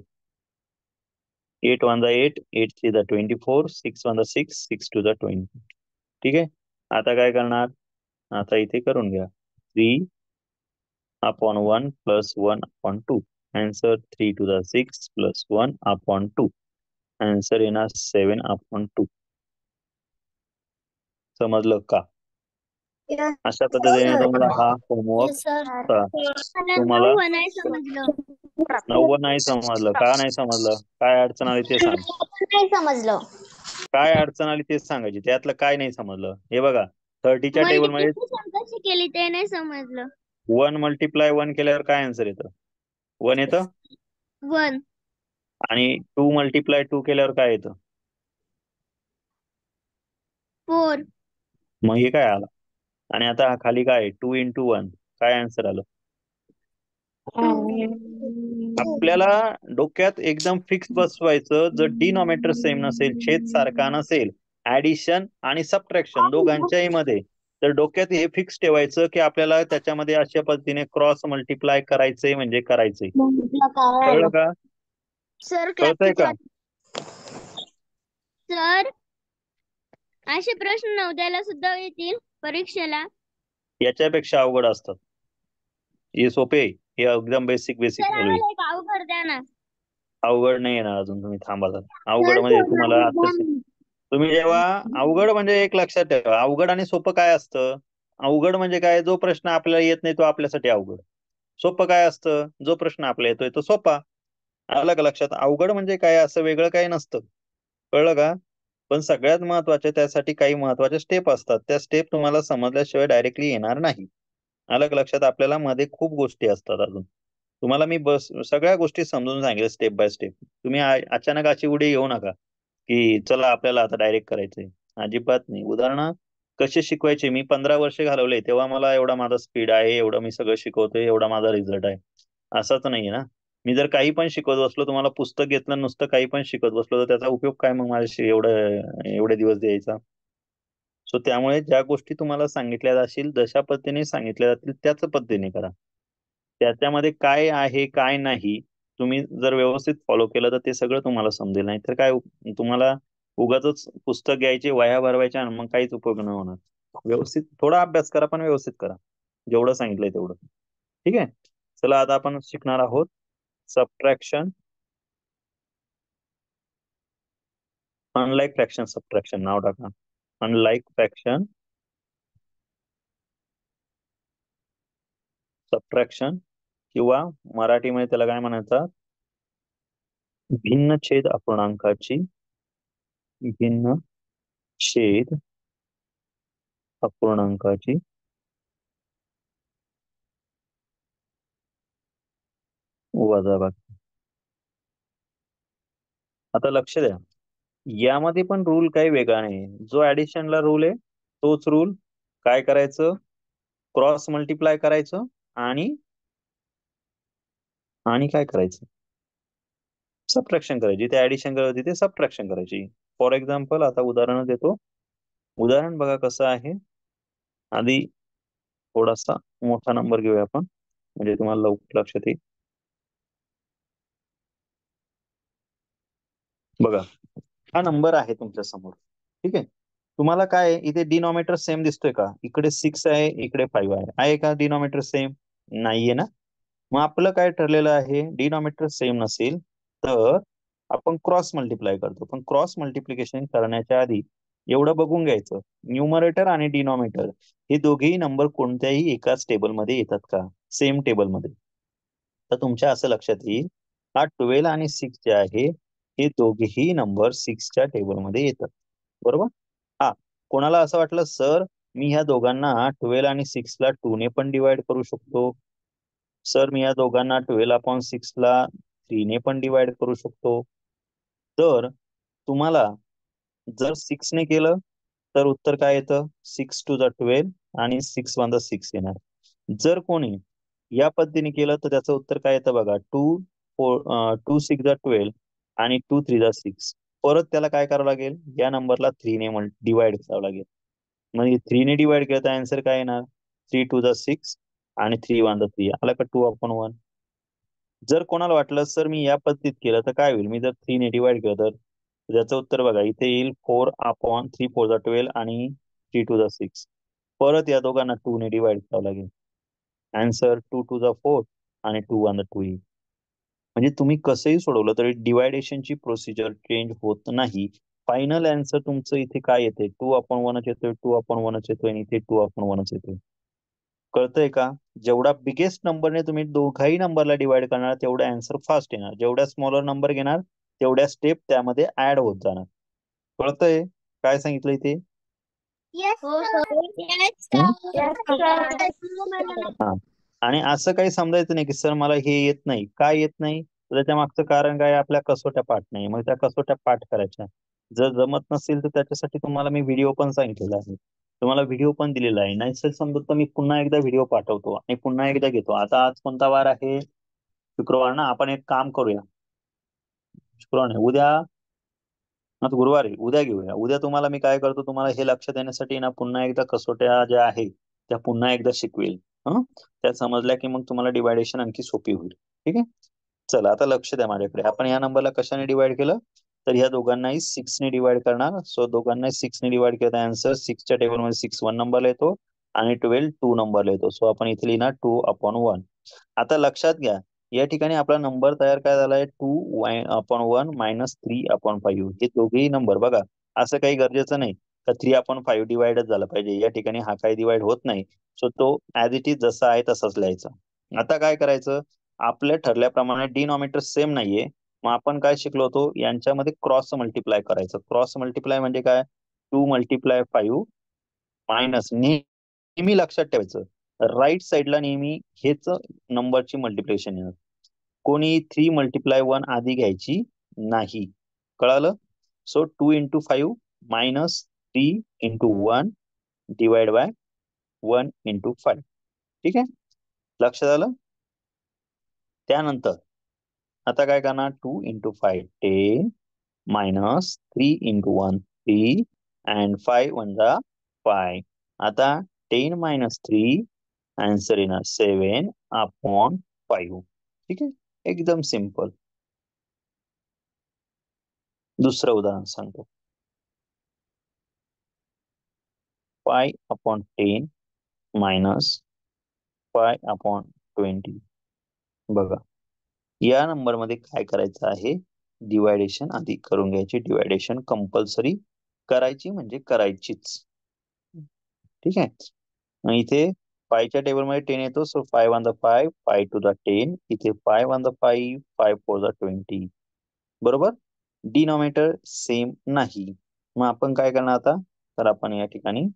8 1 8, 8 3 24, 6 1 6, 6 2 20. ठीक आहे. आता काय करणार, आता इथे करून घ्या. 3/1 plus 1/2. Answer 3 to the 6 plus 1 upon 2. Answer येणार 7 upon 2. समजलं का? अशा पद्धतीने तुम्हाला हा होमवर्क तुम्हाला
9 नाही समजलं.
9 नाही समजलं. का नाही समजलं? काय अडचण आली ते सांग.
नाही समजलं.
काय अडचण आली तेच सांगायची. त्यातलं काय नाही समजलं. हे बघा 30च्या टेबल मध्ये
कशी केली ते नाही समजलं.
1 × 1 केल्यावर काय आन्सर येतं? 1 येतं.
1
आणि 2 × 2 केल्यावर काय येतं?
4
मग हे काय आलं? आणि आता खाली काय 2 × 1 काय आन्सर आलं? आपल्याला डोक्यात एकदम फिक्स बसवायचं. जर डिनॉमिनेटर सेम नसेल, छेद सारखा नसेल, ऍडिशन आणि सबट्रॅक्शन दोघांच्याही मध्ये, तर डोक्यात हे फिक्स ठेवायचं की आपल्याला त्याच्यामध्ये अशा पद्धतीने क्रॉस मल्टिप्लाय करायचंय म्हणजे करायचंय. कळलं का?
सर
कळतंय का?
सर असे प्रश्न नवद्याला सुद्धा येतील परीक्षेला.
याच्यापेक्षा अवघड असतात. हे सोपे, हे एकदम बेसिक
सर
चालू आहे.
आम्हाला एक अवघड द्या ना.
अवघड नाही येणार अजून, तुम्ही थांबा जरा. अवघड म्हणजे तुम्हाला आता तुम्ही जेव्हा अवघड म्हणजे एक लक्षात ठेवा, अवघड आणि सोपं काय असतं. अवघड म्हणजे काय? जो प्रश्न आपल्याला येत नाही तो आपल्यासाठी अवघड. सोपं काय असतं? जो प्रश्न आपल्याला येतोय तो सोपा. आलं का लक्षात? अवघड म्हणजे काय असं वेगळं काही नसतं. कळलं का? पण सगळ्यात महत्वाचे त्यासाठी काही महत्वाचे स्टेप असतात. त्या स्टेप तुम्हाला समजल्याशिवाय डायरेक्टली येणार नाही. आलं का लक्षात? आपल्याला मध्ये खूप गोष्टी असतात अजून. तुम्हाला मी सगळ्या गोष्टी समजून सांगितल्या स्टेप बाय स्टेप. तुम्ही अचानक अशी उडी घेऊ नका की चला आपल्याला आता डायरेक्ट करायचंय. अजिबात नाही. उदाहरण कसे शिकवायचे, मी 15 वर्ष घालवले तेव्हा मला एवढा माझा स्पीड आहे, एवढं मी सगळं शिकवतोय, एवढा माझा रिझल्ट आहे, असंच नाहीये ना. मी जर काही पण शिकवत बसलो, तुम्हाला पुस्तक घेतलं नुसतं काही पण शिकवत बसलो तर त्याचा उपयोग काय मग माझ्याशी एवढे दिवस द्यायचा. सो त्यामुळे ज्या गोष्टी तुम्हाला सांगितल्या जातील, जशा पद्धतीने सांगितल्या जातील त्याच पद्धतीने करा. त्याच्यामध्ये काय आहे काय नाही तुम्ही जर व्यवस्थित फॉलो केलं तर ते सगळं तुम्हाला समजेल. नाही तर काय तुम्हाला उगाच पुस्तक घ्यायचे, वह्या भरवायच्या आणि मग काहीच उपयोग नाही होणार. व्यवस्थित थोडा अभ्यास करा, पण व्यवस्थित करा. जेवढं सांगितलंय तेवढं. ठीक आहे. चला आता आपण शिकणार आहोत सबट्रॅक्शन, अनलाईक फ्रॅक्शन सबट्रॅक्शन. नाव टाका, अनलाईक फ्रॅक्शन सबट्रॅक्शन, किंवा मराठीमध्ये त्याला काय म्हणतात? भिन्न छेद अपूर्णांकाची, भिन्न छेद अपूर्णांकाची वजाबाकी. आता लक्ष द्या, यामध्ये पण रूल काही वेगळा नाही. जो ऍडिशनला रूल आहे तोच रूल. काय करायचं? क्रॉस मल्टिप्लाय करायचं आणि काय करायचं? सबट्रॅक्शन करायची. जिथे ऍडिशन करायची तिथे सबट्रॅक्शन करायची. फॉर एक्झाम्पल आता उदाहरण देतो. उदाहरण बघा कसं आहे. आधी थोडासा मोठा नंबर घेऊया आपण, म्हणजे तुम्हाला लवकर लक्षात येईल. बघा हा नंबर आहे तुमच्या समोर. ठीक आहे. तुम्हाला काय इथे डिनॉमिनेटर सेम दिसतोय का? इकडे 6 आहे, इकडे 5 आहे का डिनॉमिनेटर सेम? नाहीये ना. मग आपलं काय ठरलेलं आहे, डिनॉमिनेटर सेम नसेल तर आपण क्रॉस मल्टिप्लाय करतो. पण क्रॉस मल्टिप्लिकेशन करण्याच्या आधी एवढं बघून घ्यायचं, न्यूमरेटर आणि डिनॉमिनेटर हे दोघेही नंबर कोणत्याही एकाच टेबलमध्ये येतात का, सेम टेबलमध्ये. तर तुमच्या असं लक्षात येईल, हा 12 आणि 6 जे आहे हे दोघेही नंबर 6च्या टेबलमध्ये येतात. बरोबर. हा, कोणाला असं वाटलं सर मी ह्या दोघांना 12 आणि 6 ला 2 ने पण डिवाइड करू शकतो, सर मी या दोघांना 12/6 ला 3 ने पण डिवाइड करू शकतो, तर तुम्हाला जर 6 ने केलं तर उत्तर काय येतं? 6 to the 12 आणि 6 1 the 6 येणार. जर कोणी या पद्धतीने केलं तर त्याचं उत्तर काय येतं बघा, 2 6 the 12 आणि 2 3 the 6. परत त्याला काय करावं लागेल, या नंबरला 3 ने डिवाइड करावं लागेल. म्हणजे 3 ने डिवाइड केलं तर आन्सर काय येणार? 3 2 the 6 आणि 3 1 the 3. आला का 2/1. जर कोणाला वाटलं सर मी या पद्धतीत केलं तर काय होईल, मी जर 3 ने डिवाइड केलं तर त्याचं उत्तर बघा इथे येईल 4/3 4 the 12 आणि 3 2 the 6. परत या दोघांना 2 ने डिवाइड करावं लागेल. आन्सर 2 2 the 4 आणि 2 1 the 2 येईल. म्हणजे तुम्ही कसंही सोडवलं तरी डिवायडेशनची प्रोसिजर चेंज होत नाही. फायनल आन्सर तुमचं इथे काय येते, 2/1च येतोय, 2/1च येतोय आणि इथे 2/1च येतोय. कळतंय का? जेवढा बिगेस्ट नंबरने तुम्ही दोघाही नंबरला डिवाइड करणार तेवढा आन्सर फास्ट येणार. जेवढ्या स्मॉलर नंबर घेणार तेवढ्या स्टेप त्यामध्ये ऍड होत जाणार. कळतंय काय सांगितलं इथे?
हो सर.
हा. आणि असं काही समजायचं नाही की सर मला हे येत नाही. काय येत नाही? तर त्याच्या मागचं कारण काय? आपल्या कसोट्या पाठ नाही. मग त्या कसोट्या पाठ करायच्या. जर जमत नसेल तर त्याच्यासाठी तुम्हाला मी व्हिडिओ पण सांगितलेला आहे. तुम्हाला व्हिडिओ पण दिलेला आहे. नाही सर समजत तर मी पुन्हा एकदा व्हिडिओ पाठवतो आणि पुन्हा एकदा घेतो. आता आज कोणता वार आहे? शुक्रवार ना. आपण एक काम करूया. शुक्रवार नाही, उद्या, आज गुरुवार आहे, उद्या घेऊया. उद्या तुम्हाला मी काय करतो, तुम्हाला हे लक्षात येण्यासाठी ना पुन्हा एकदा कसोट्या ज्या आहे त्या पुन्हा एकदा शिकवेल. त्या समजल्या की मग तुम्हाला डिवायडेशन आणखी सोपी होईल. ठीक आहे. चला आता लक्ष द्या माझ्याकडे. आपण या नंबरला कशाने डिवाइड केलं, तर ह्या दोघांनाही 6 ने डिवाइड करणार. सो दोघांनाही 6 ने डिवाइड केलं, आन्सर 6च्या टेबलमध्ये 6 1 नंबरला येतो आणि 12 2 नंबरला येतो. सो आपण इथे लिहिणार 2/1. आता लक्षात घ्या, या ठिकाणी आपला नंबर तयार काय झालाय, 2/1 -3/5. हे दोघेही नंबर बघा, असं काही गरजेचं नाही का 3/5 डिवाइडच झालं पाहिजे. या ठिकाणी हा काही डिवाइड होत नाही. सो तो ऍज इट इज जसा आहे तसाच लिहायचा. आता काय करायचं, आपल्या ठरल्याप्रमाणे डिनॉमिनेटर सेम नाहीये. मग आपण काय शिकलो होतो, यांच्यामध्ये क्रॉस मल्टिप्लाय करायचं. क्रॉस मल्टिप्लाय म्हणजे काय, 2 × 5 मायनस, नेहमी लक्षात ठेवायचं राईट साईडला नेहमी हेच नंबरची मल्टिप्लिकेशन येणार. कोणी 3 × 1 आधी घ्यायची नाही. कळालं? So 2 × 5 -3 × 1 divide by 1 × 5. ठीक आहे, लक्षात आलं? त्यानंतर आता काय करणार, 2 × 5 10 -3 × 1 3 and 5 1 5. आता 10 - 3 आन्सर येणार 7/5. ठीक आहे, एकदम सिंपल. दुसरं उदाहरण सांगतो. 5/10 -5/20. बघा, या नंबर मध्ये काय करायचं आहे, डिवायडेशन आधी करून घ्यायची. डिवायडेशन कंपल्सरी करायची म्हणजे करायचीच. ठीक आहे. मग इथे 5 च्या टेबलमध्ये 10 येतो. सो 5 1 5 5 2 10. इथे 5 1 5 5 4 20. बरोबर. डिनॉमिनेटर सेम नाही. मग आपण काय करणार आता, तर आपण या ठिकाणी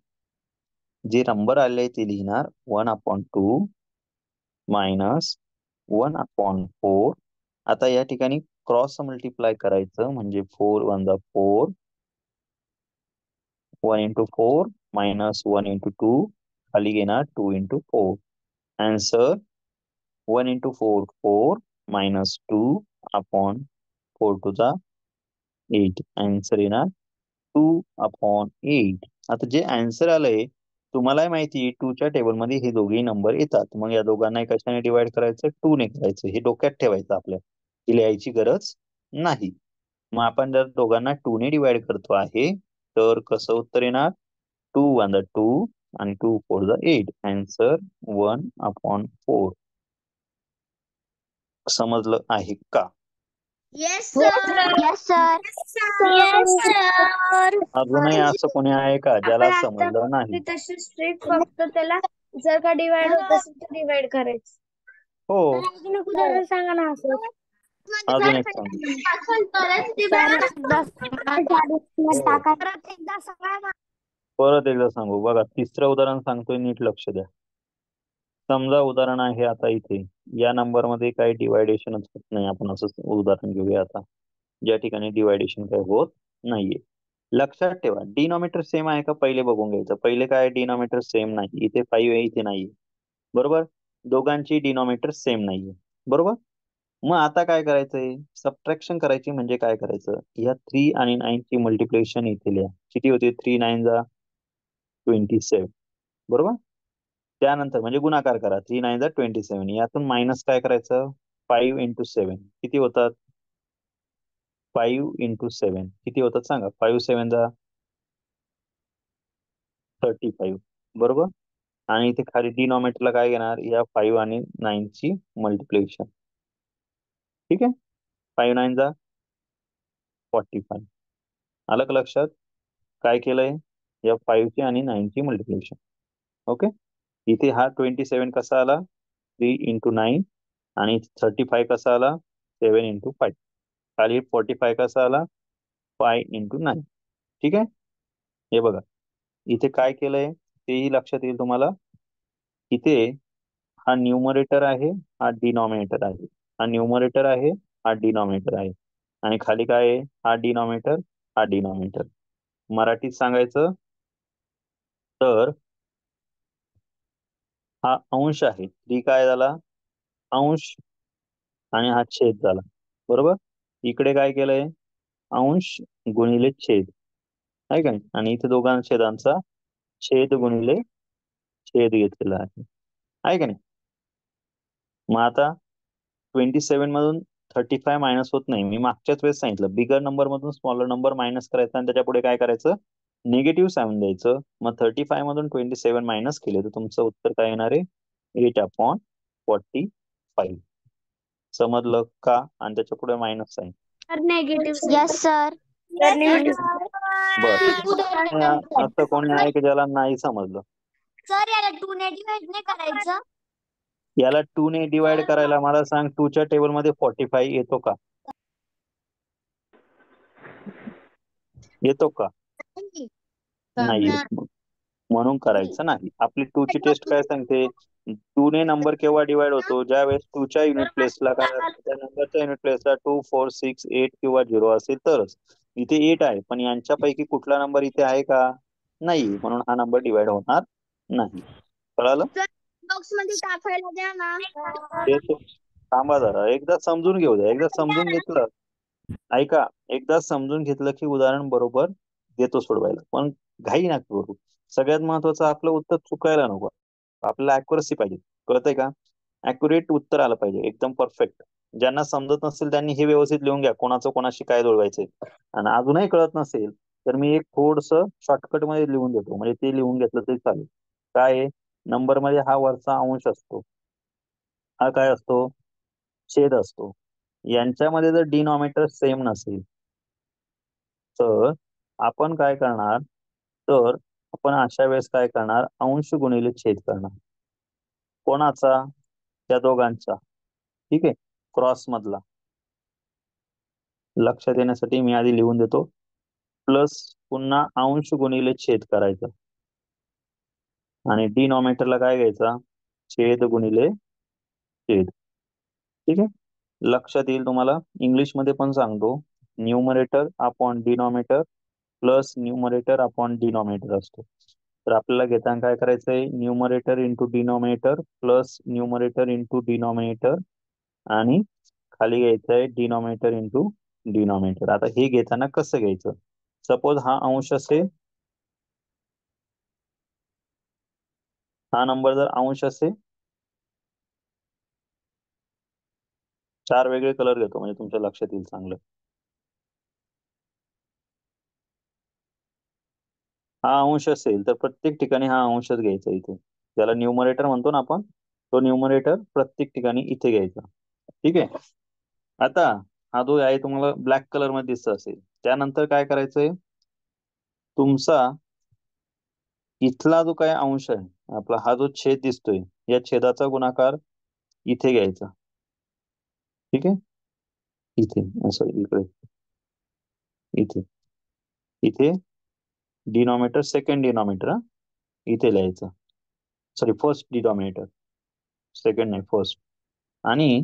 जे नंबर आले ते लिहिणार 1/2 -1/4. आता या ठिकाणी क्रॉस मल्टिप्लाय करायचं म्हणजे 4 1 4, 1 × 4 -1 × 2, खाली घेणार 2 × 4. Answer 1 × 4 4 -2/4 to 8. आन्सर येणार 2/8. आता जे आन्सर आलंय तुम्हालाही माहिती 2 च्या टेबलमध्ये हे दोघेही नंबर येतात. मग या दोघांना कशाने डिवाइड करायचं, 2 ने करायचं. हे डोक्यात ठेवायचं आपल्या, ही लिहायची गरज नाही. मग आपण जर दोघांना 2 ने डिवाइड करतो आहे तर कसं उत्तर येणार, 2 1 2 आणि 2 4 8. आन्सर 1/4. समजलं आहे का?
Yes sir.
Yes sir.
अजूनही असं कोणी आहे का ज्याला
आपण आता
समजलं नाही?
तशी स्ट्रिक्ट फक्त त्याला जर का डिवाइड होत असेल तर डिवाइड करायचं.
हो,
अजून एक उदाहरण सांगा ना सर.
अजून एक सांग. परत एकदा सांगू बघा, तिसरं उदाहरण सांगतोय, नीट लक्ष द्या. समजा उदाहरण आहे आता इथे या नंबर मध्ये काही डिवायडेशनच होत नाही. आपण असं उदाहरण घेऊया आता, ज्या ठिकाणी डिवायडेशन काही होत नाहीये. लक्षात ठेवा, डिनॉमिनेटर सेम आहे का पहिले बघून घ्यायचं. पहिले काय, डिनॉमिनेटर सेम नाही. इथे 5 आहे, इथे नाहीये. बरोबर, दोघांची डिनॉमिनेटर सेम नाहीये. बरोबर. मग आता काय करायचंय, सबट्रॅक्शन करायची. म्हणजे काय करायचं, या 3 आणि 9 ची मल्टिप्लिकेशन इथे लिहा. किती होते, 3 9 27. बरोबर. त्यानंतर म्हणजे गुणाकार करा, 3 9 27. यातून मायनस काय करायचं, 5 × 7 किती होतात, 5 × 7 किती होतात सांगा. 5 7 35. बरोबर. आणि इथे खाली डिनॉमिनेटरला काय घेणार, या 5 आणि 9 ची मल्टिप्लिकेशन. ठीक आहे. 5 9 जा 45. आलं का लक्षात? काय केलंय या 5 ची आणि 9 ची मल्टिप्लिकेशन. ओके. इथे हा 27 कसा आला 3 इंटू 9 आणि 35 कसा आला 7 इंटू 5. खाली 45 कसा आला 5 इंटू 9. ठीक आहे. हे बघा इथे काय केलंय तेही लक्षात येईल तुम्हाला. इथे हा न्यूमरेटर आहे, हा डिनॉमिनेटर आहे. हा न्यूमरेटर आहे, हा डिनॉमिनेटर आहे. आणि खाली काय आहे हा डिनॉमिनेटर, हा डिनॉमिनेटर. मराठीत सांगायचं तर हा अंश आहे, ती काय झाला अंश आणि हा छेद झाला. बरोबर. इकडे काय केलंय अंश गुणिले छेद आहे का नाही. आणि इथे दोघां छेदांचा छेद गुणिले छेद घेतलेला आहे का नाही. मग आता 27 मधून 35 मायनस होत नाही. मी मागच्याच वेळेस सांगितलं बिगर नंबर मधून स्मॉलर नंबर मायनस करायचा आणि त्याच्या पुढे काय करायचं निगेटिव्ह साईन द्यायचं. मग 35 मधून 27 मायनस केले तर तुमचं उत्तर काय येणार आहे 8/45. समजलं का? आणि त्याच्या पुढे मायनस साईन.
Yes sir.
बर. असं कोणी आहे की ज्याला नाही समजलं?
सर याला 2 ने डिवाइड नाही करायचं.
याला 2 ने डिवाइड करायला मला सांग 2 च्या टेबल मध्ये 45 येतो का? येतो का? नाही येत. म्हणून करायचं नाही. आपली 2 ची टेस्ट काय सांगते 2 ने नंबर केव्हा डिवाइड होतो ज्यावेळेस 2 च्या युनिट प्लेसला काय असतं त्या नंबरच्या युनिट प्लेसला 2 4 6 8 किंवा 0 असेल तरच. इथे 8 आहे पण यांच्यापैकी कुठला नंबर इथे आहे का? नाही. म्हणून हा नंबर डिवाइड होणार नाही. कळालं?
बॉक्स मध्ये टाकायला द्या ना.
ते थांबा जरा एकदा समजून घेऊ द्या. एकदा समजून घेतलं ऐका एकदा समजून घेतलं की उदाहरण बरोबर देतो सोडवायला. पण घाई नका करू. सगळ्यात महत्वाचं आपलं उत्तर चुकायला नको. आपल्याला अॅक्युरसी पाहिजे. कळतंय का? अॅक्युरेट उत्तर आलं पाहिजे एकदम परफेक्ट. ज्यांना समजत नसेल त्यांनी हे व्यवस्थित लिहून घ्या कोणाचं कोणाशी काय जुळवायचंय. आणि अजूनही कळत नसेल तर मी एक थोडस शॉर्टकट मध्ये लिहून देतो म्हणजे ते लिहून घेतलं तरी चालेल. काय नंबर मध्ये हा वरचा अंश असतो, हा काय असतो छेद असतो. यांच्यामध्ये जर डिनॉमिनेटर सेम नसेल तर आपण काय करणार तर आपण अशा वेळेस काय करणार अंश गुणिले छेद करणार. कोणाचा? त्या दोघांचा. ठीक आहे. क्रॉस मधला. लक्षात येण्यासाठी मी आधी लिहून देतो प्लस पुन्हा अंश गुणिले छेद करायचं आणि डिनॉमिनेटरला काय घ्यायचा छेद गुणिले छेद. ठीक आहे. लक्षात येईल तुम्हाला. इंग्लिश मध्ये पण सांगतो numerator upon denominator plus numerator upon denominator असतो. तर आपल्याला घेताना काय करायचंय numerator into denominator plus numerator into denominator आणि खाली घ्यायचंय डिनॉमिनेटर इंटू डिनॉमिनेटर. आता हे घेताना कसं घ्यायचं सपोज हा अंश असेल हा नंबर जर अंश असेल 4 वेगळे कलर घेतो म्हणजे तुमच्या लक्षात येईल चांगलं. हा अंश असेल तर प्रत्येक ठिकाणी हा अंशच घ्यायचा इथे. ज्याला न्यूमरेटर म्हणतो ना आपण तो न्यूमरेटर प्रत्येक ठिकाणी इथे घ्यायचा. ठीक आहे. आता हा जो आहे तुम्हाला ब्लॅक कलर मध्ये दिसत असेल त्यानंतर काय करायचंय तुमचा इथला जो काय अंश आहे आपला हा जो छेद दिसतोय या छेदाचा गुणाकार इथे घ्यायचा. ठीक आहे. इथे असं इकडे इथे इथे डिनॉमिनेटर सेकंड डिनॉमिनेटर इथे लिहायचं. सॉरी फर्स्ट डिनॉमिनेटर सेकंड नाही फर्स्ट. आणि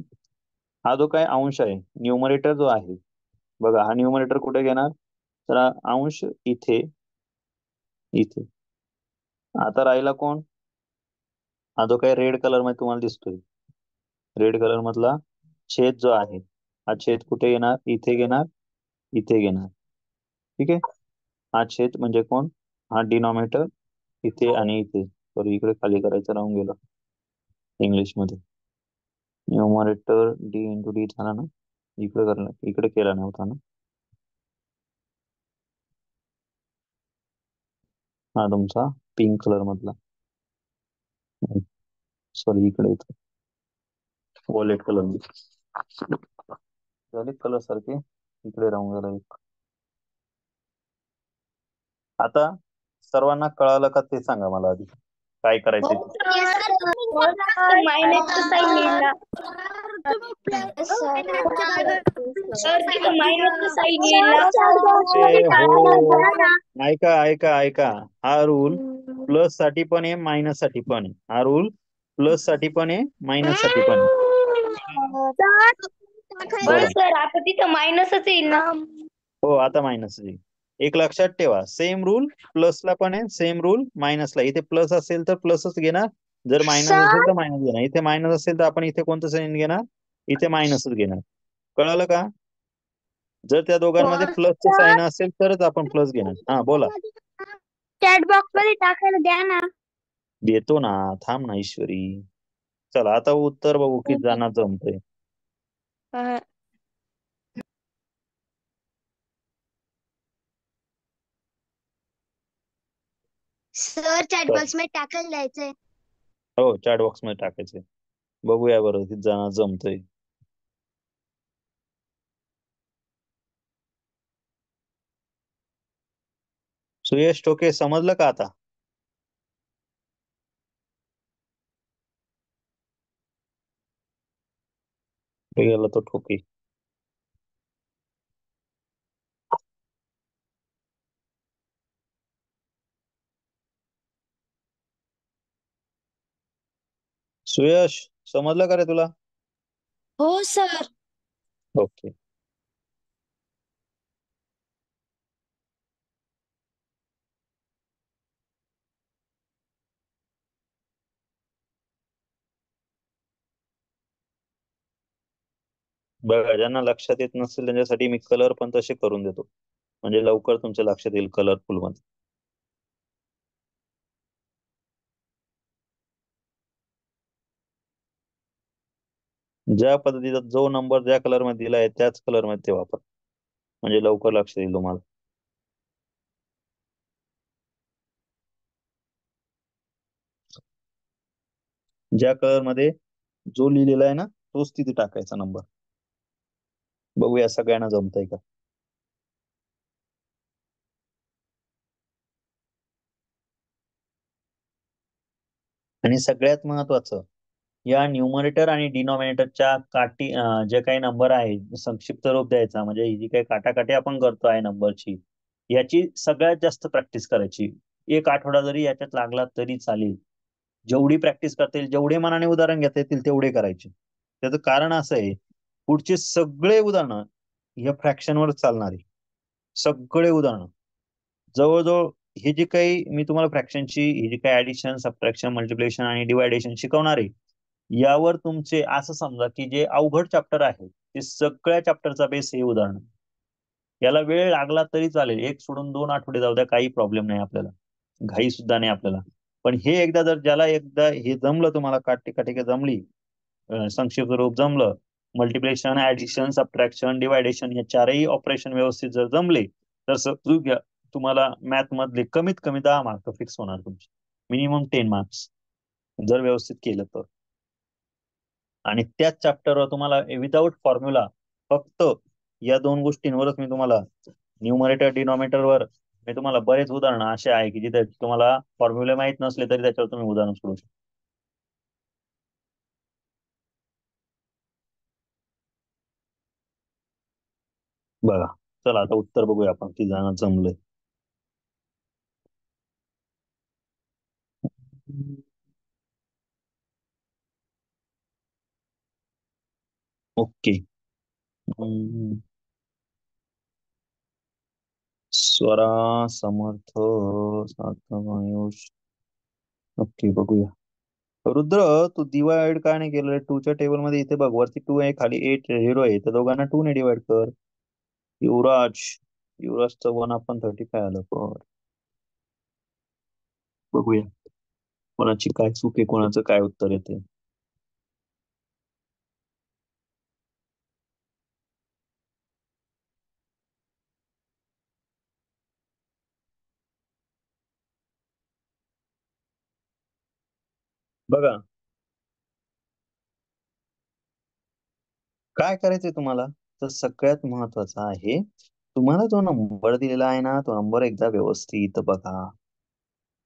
हा जो काय अंश आहे न्यूमरेटर जो आहे बघा हा न्यूमरेटर कुठे घेणार तर हा अंश इथे इथे. आता राहिला कोण हा जो काही रेड कलर मध्ये तुम्हाला दिसतोय रेड कलर मधला छेद जो आहे हा छेद कुठे घेणार इथे घेणार इथे घेणार. ठीक आहे. हा छेद म्हणजे कोण हा डिनॉमिनेटर इथे आणि इथे. सॉरी इकडे खाली करायचं राहून गेलं इंग्लिश मध्ये. न्यूमरेटर डी इंटू डी झाला ना इकडे करणार इकडे केला नव्हता ना. हा तुमचा पिंक कलर मधला सॉरी इकडे वॉलेट कलर झाली कलर सारखे इकडे राहून गेला एक. आता सर्वांना कळालं का ते सांगा मला आधी काय करायचंय ते.
मायनसचं साईन येईल ना. मायनसचं साईन येईल
हो
ना.
ऐका ऐका ऐका, हा रूल प्लस साठी पण आहे मायनस साठी पण आहे. हा रूल प्लस साठी पण आहे मायनस साठी पण आहे.
पण सर आता तिथं मायनसच येईल ना.
हो आता मायनस आहे. एक लक्षात ठेवा, सेम रूल प्लसला पण आहे, सेम रूल मायनसला. इथे प्लस असेल तर प्लसच घेणार, जर मायनस असेल तर मायनस घेणार. इथे मायनस असेल तर आपण इथे कोणतं साईन घेणार, इथे मायनसच घेणार. कळालं का? जर त्या दोघांमध्ये प्लसचं साईन असेल तरच आपण प्लस घेणार. हा बोला.
चॅट बॉक्स मध्ये टाकायला द्या ना.
देतो ना, थांब ना ईश्वरी. चला आता उत्तर बघू किती जणांना जमतंय.
सर चॅट बॉक्स मध्ये टाकायला द्यायचंय.
हो चॅट बॉक्स मध्ये टाकायचंय. बघूया बरं किती जणांना जमतंय. सुयश टोके समजलं का आता? गेला तो ठोके. सुयश समजलं का रे तुला?
हो सर.
ओके. बघा ज्यांना लक्षात येत नसेल त्यांच्यासाठी मी कलर पण तसे करून देतो, म्हणजे लवकर तुमच्या लक्षात येईल कलरफुल मध्ये. ज्या पद्धतीचा जो नंबर ज्या कलर मध्ये दिला आहे त्याच कलर मध्ये ते वापर, म्हणजे लवकर लक्षात येईल तुम्हाला. ज्या कलर मध्ये जो लिहिलेला आहे ना तोच तिथे टाकायचा नंबर. बघूया सगळ्यांना जमतंय का. आणि सगळ्यात महत्वाचं, या न्यूमरेटर आणि डिनॉमिनेटरच्या काठी जे काही नंबर आहे संक्षिप्त रूप द्यायचा, म्हणजे ही जी काही काटाकाटी आपण करतो आहे नंबरची, याची सगळ्यात जास्त प्रॅक्टिस करायची. एक आठवडा जरी याच्यात लागला तरी चालेल. जेवढी प्रॅक्टिस करता येईल, जेवढे मनाने उदाहरण घेता येतील तेवढे करायचे. त्याचं कारण असं आहे, पुढचे सगळे उदाहरणं या फ्रॅक्शनवर चालणारे सगळे उदाहरणं जवळजवळ, हे जे काही मी तुम्हाला फ्रॅक्शनची ही जी काही ऍडिशन सबट्रॅक्शन मल्टिप्लिकेशन आणि डिवायडेशन शिकवणार आहे, यावर तुमचे असं समजा की जे अवघड चॅप्टर आहे ते सगळ्या चॅप्टरचा बेस हे उदाहरण. याला वेळ लागला तरी चालेल, एक सोडून 2 आठवडे जाऊ द्या, काही प्रॉब्लेम नाही आपल्याला, घाई सुद्धा नाही आपल्याला. पण हे एकदा जर ज्याला एकदा हे जमलं, तुम्हाला काटिका जमली, संक्षिप्त रूप जमलं, मल्टिप्लिकेशन ऍडिशन सबट्रॅक्शन डिवायडेशन हे चारही ऑपरेशन व्यवस्थित जर जमले, तर तुम्हाला मॅथ मधले कमीत कमी 10 मार्क फिक्स होणार तुमचे, मिनिमम 10 मार्क्स जर व्यवस्थित केलं तर. आणि त्याच चॅप्टरवर तुम्हाला विदाऊट फॉर्म्युला, फक्त या 2 गोष्टींवरच मी तुम्हाला, न्यूमरेटर डिनॉमिनेटरवर मी तुम्हाला बरेच उदाहरणं असे आहे की जिथे तुम्हाला फॉर्म्युले माहित नसले तरी त्याच्यावर तुम्ही उदाहरण सोडू शकता. बघा चला आता उत्तर बघूया आपण किती जणांना जमलंय. ओके. स्वरा समर्थ सार्थक आयुष. ओके बघूया. रुद्र तू डिवाइड काय नाही केलं 2च्या टेबल मध्ये? इथे बघ वरती 2 आहे, खाली 8 0 आहे, तर दोघांना 2 ने डिवाइड कर. युवराज, युवराजचं 1/35 आलं. पर बघूया कोणाची काय चूक आहे, कोणाचं काय उत्तर येते. बघा काय करायचंय तुम्हाला. तर सगळ्यात महत्वाचा आहे, तुम्हाला जो नंबर दिलेला आहे ना, तो नंबर एकदा व्यवस्थित बघा.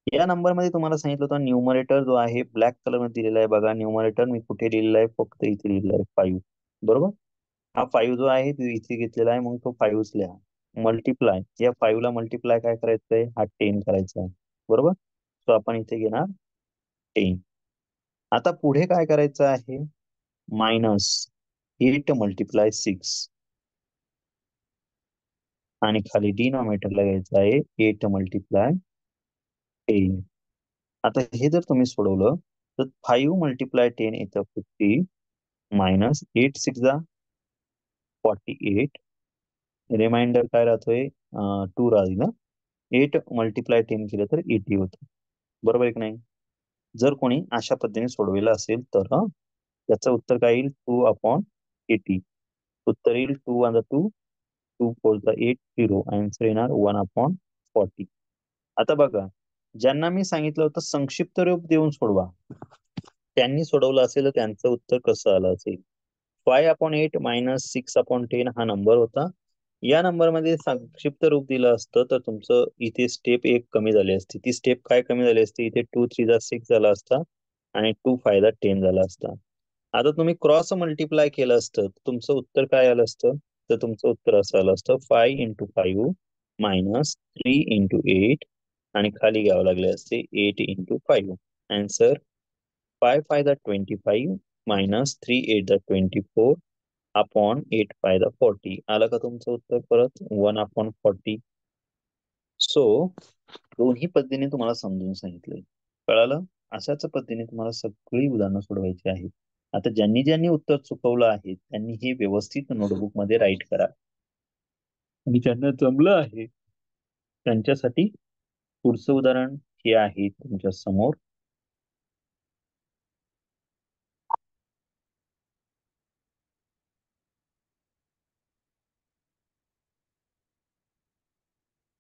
या नंबर मध्ये तुम्हाला सांगितलं होतं न्यूमरेटर जो आहे ब्लॅक कलर मध्ये दिलेला आहे. बघा न्यूमरेटर मी कुठे लिहिलेला आहे, फक्त इथे लिहिलेला आहे 5. बरोबर. हा 5 जो आहे तो इथे घेतलेला आहे, मग तो 5 लिहा. मल्टिप्लाय, या 5 ला मल्टिप्लाय काय करायचंय, हा 10 करायचा आहे. बरोबर. तो आपण इथे घेणार 10. आता पुढे काय करायचं आहे, मायनस 8 मल्टिप्लाय 6 आणि खाली डिनॉमिनेटरला घ्यायचं आहे 8 मल्टिप्लाय 10. आता हे जर तुम्ही सोडवलं तर 5 मल्टिप्लाय 10 येतं 50 मायनस 8 6 जा 48. रिमाइंडर काय राहतोय, 2 राहील ना. 8 मल्टिप्लाय 10 केलं तर 80 होतं. बरोबर आहे की नाही. जर कोणी अशा पद्धतीने सोडवलेलं असेल तर त्याचं उत्तर काय येईल, 2/80. उत्तर येईल 2 1 2 2 4 8 0. आन्सर येणार 1/40. आता बघा, ज्यांना मी सांगितलं होतं संक्षिप्त रूप देऊन सोडवा, त्यांनी सोडवलं असेल तर त्यांचं उत्तर कसं आलं असेल. 5/8 मायनस 6/10 हा नंबर होता. या नंबर मध्ये संक्षिप्त रूप दिलं असतं तर तुमचं इथे स्टेप 1 कमी झाली असती. ती स्टेप काय कमी झाली असती, इथे 2 3 जा 6 झाला असता आणि 2 5 जा 10 झाला असता. आता तुम्ही क्रॉस मल्टिप्लाय केलं असतं तुमचं उत्तर काय आलं असतं, तर तुमचं उत्तर असं आलं असतं 5 × 5 मायनस 3 × 8 आणि खाली घ्यावं लागले असते 8 × 5. आन्सर 5 5 जा 25 मायनस 3 8 जा 24 अपॉन 8 5 जा 40. आलं का तुमचं उत्तर परत 1/40. सो दोन्ही पद्धतीने तुम्हाला समजून सांगितलंय. कळालं. अशाच पद्धतीने तुम्हाला सगळी उदाहरणं सोडवायची आहेत. आता ज्यांनी ज्यांनी उत्तर चुकवलं आहे त्यांनी हे व्यवस्थित नोटबुक मध्ये राईट करा आणि ज्यांना जमलं आहे त्यांच्यासाठी पुढचं उदाहरण हे आहे तुमच्या समोर.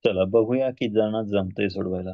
चला बघूया किती जणांना जमतंय सोडवायला.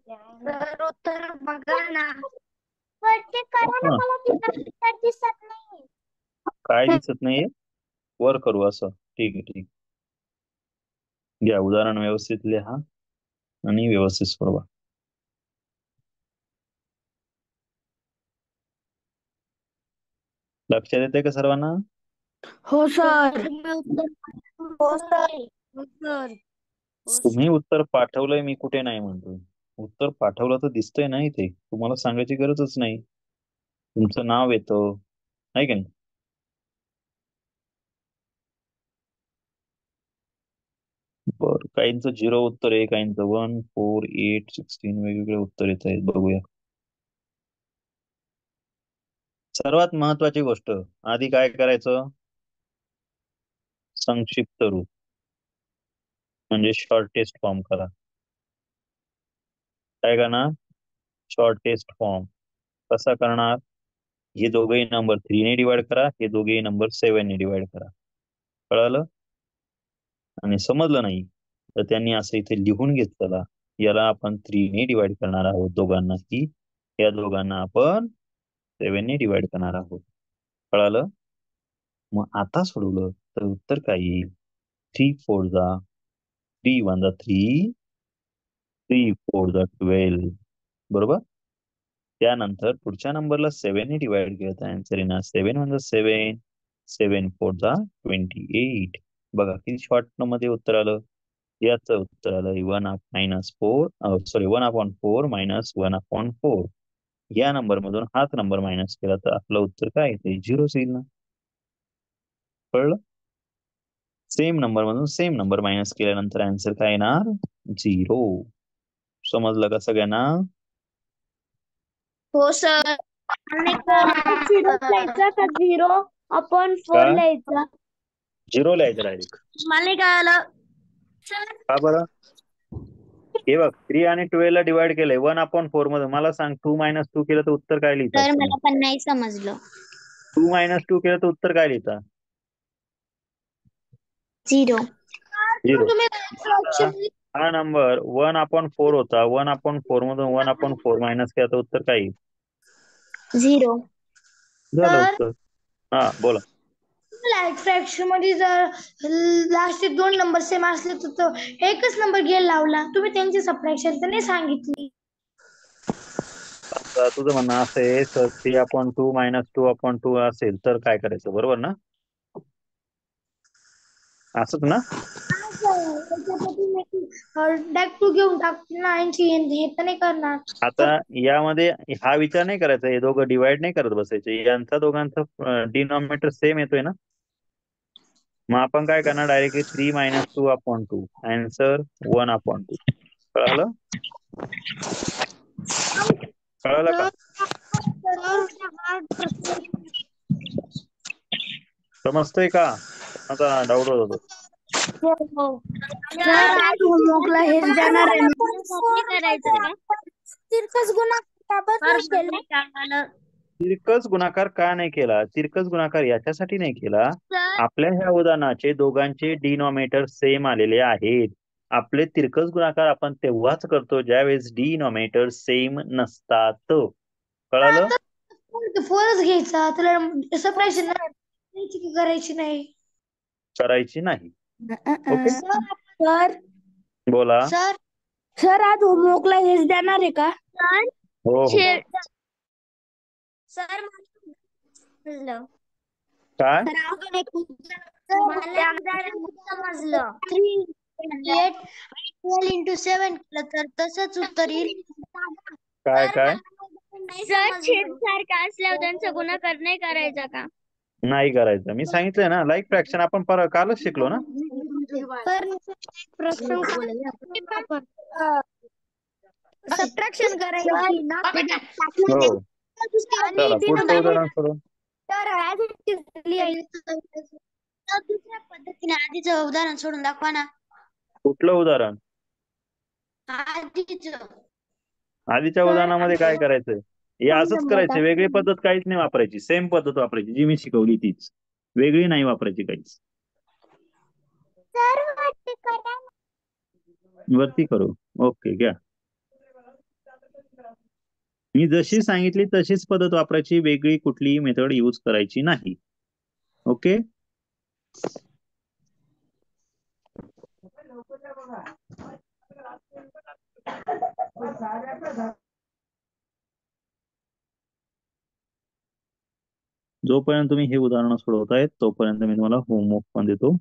सर उत्तर बघा ना.
वरती करा ना,
हा.
मला तिथं उत्तर दिसत नाही.
काय दिसत नाहीये, वर करू असं. ठीक आहे ठीक. घ्या उदाहरण व्यवस्थित लिहा आणि व्यवस्थित सोडवा. लक्षात येते का सर्वांना.
हो सर. हो सर. हो सर.
तुम्ही उत्तर पाठवलंय, मी कुठे नाही म्हणतोय. उत्तर पाठवलं तर दिसतंय ना इथे, तुम्हाला सांगायची गरजच नाही. तुमचं नाव येतं, आहे का नाही. बर, काहींचं 0 उत्तर आहे, काहींचं 1 4 8 16 वेगवेगळे उत्तर येत आहेत. बघूया. सर्वात महत्वाची गोष्ट, आधी काय करायचं, संक्षिप्त रूप म्हणजे शॉर्टेस्ट फॉर्म करा. काय करणार, शॉर्टेस्ट फॉर्म कसा करणार, हे दोघेही नंबर 3 ने डिवाइड करा, हे दोघेही नंबर 7 ने डिवाइड करा. कळालं. आणि समजलं नाही तर त्यांनी असं इथे लिहून घेतलेला, याला आपण 3 ने डिवाइड करणार आहोत दोघांनाही, या दोघांना आपण 7 ने डिवाइड करणार आहोत. कळालं. मग आता सोडवलं तर उत्तर काय येईल, 3 4 जा 3 1 जा 3 3 4 जा 12. बरोबर. त्यानंतर पुढच्या नंबरला 7 ने डिवाइड केलं तर आन्सर येणार 7 1 जा 7 7 4 जा 28. बघा किती शॉर्ट मध्ये उत्तर आलं. याचं उत्तर आलं 1/4 मायनस 1/4. या नंबर मधून हाच नंबर मायनस केला तर आपलं उत्तर काय येते, 0 येईल ना. कळलं? सेम नंबर मधून सेम नंबर मायनस केल्यानंतर आन्सर काय येणार? 0. समजलं का सगळ्यांना?
हो सर.
लिहायचा का 0/4
काय?
लिहायचा?
0 लिहायचं डायरेक्ट.
मला नाही कळालं.
का बरं? हे बघ 3 आणि 12 ला डिवाइड केलंय 1/4 मधून. मला सांग 2 - 2 केलं तर उत्तर काय लिहितात
सर
तुम्ही?
मला पण नाही समजलं.
2 - 2 केलं तर उत्तर काय लिहिता?
0.
0. हा नंबर 1/4 होता. 1/4 मधून 1/4 मायनस केला तर उत्तर काय येईल?
0.
झालं उत्तर. हा बोला.
फ्रॅक्शन मध्ये जर लास्ट 2 नंबर सेम असले तर तो एकच नंबर घ्यायला लावला. तुम्ही त्यांची सबट्रॅक्शन तर नाही सांगितली.
आता तुझं म्हणणं असं आहे 3/2 - 2/2 असेल तर काय करायचं, बरोबर ना? असंच ना?
टू घेऊन टाकतील ना 80 हे तर नाही करणार.
आता यामध्ये हा विचार नाही करायचा, हे दोघं डिवाइड नाही करत बसायचे. यांचा दोघांचा डिनॉमिनेटर सेम येतोय ना. मग आपण काय करणार, डायरेक्टली 3 - 2/2 आन्सर 1/2. कळालं? कळालं का? समजतंय का? आता डाऊट होत होतो.
सर आज होमवर्कला हेच देणार आहे
करायचं का?
तिरकस गुन्हा
तिरकस गुणाकार का नाही केला? तिरकस गुणाकार याच्यासाठी नाही केला, आपल्या ह्या उदाहरणाचे दोघांचे डिनॉमिनेटर सेम आलेले आहेत. आपले तिरकस गुणाकार आपण तेव्हाच करतो ज्यावेळेस डिनॉमिनेटर सेम नसतात. कळालं?
फोरच घ्यायचा तुला सबट्रॅक्शन करायची नाही.
करायची नाही. ओके
सर
बोला.
सर आज होमवर्कला हेच देणार आहे का?
हो हो.
सर
काय?
अजून एक
समजलं. 3 8 12 × 7 केलं तर तसंच उत्तर येईल.
काय काय
सर छेद सारखा असल्यावर त्यांचा गुणाकार नाही करायचा का?
नाही करायचं? मी सांगितलंय ना, लाईक फ्रॅक्शन आपण कालच शिकलो ना.
सबट्रॅक्शन करायची ना.
हो. चला पुढचं उदाहरण सोडून.
दुसऱ्या पद्धतीने आधीचं उदाहरण सोडून दाखवा ना.
कुठलं उदाहरण?
आधीचं.
आधीच्या उदाहरणामध्ये काय करायचंय? हे असंच करायचं, वेगळी पद्धत काहीच नाही वापरायची. सेम पद्धत वापरायची जी मी शिकवली तीच, वेगळी नाही वापरायची काहीच. वरती करू. ओके घ्या. मी जशी सांगितली तशीच पद्धत वापरायची, वेगळी कुठलीही मेथड यूज करायची नाही. ओके. जोपर्यंत तुम्ही हे उदाहरण सोडवतायत तोपर्यंत मी तुम्हाला होमवर्क पण देतो.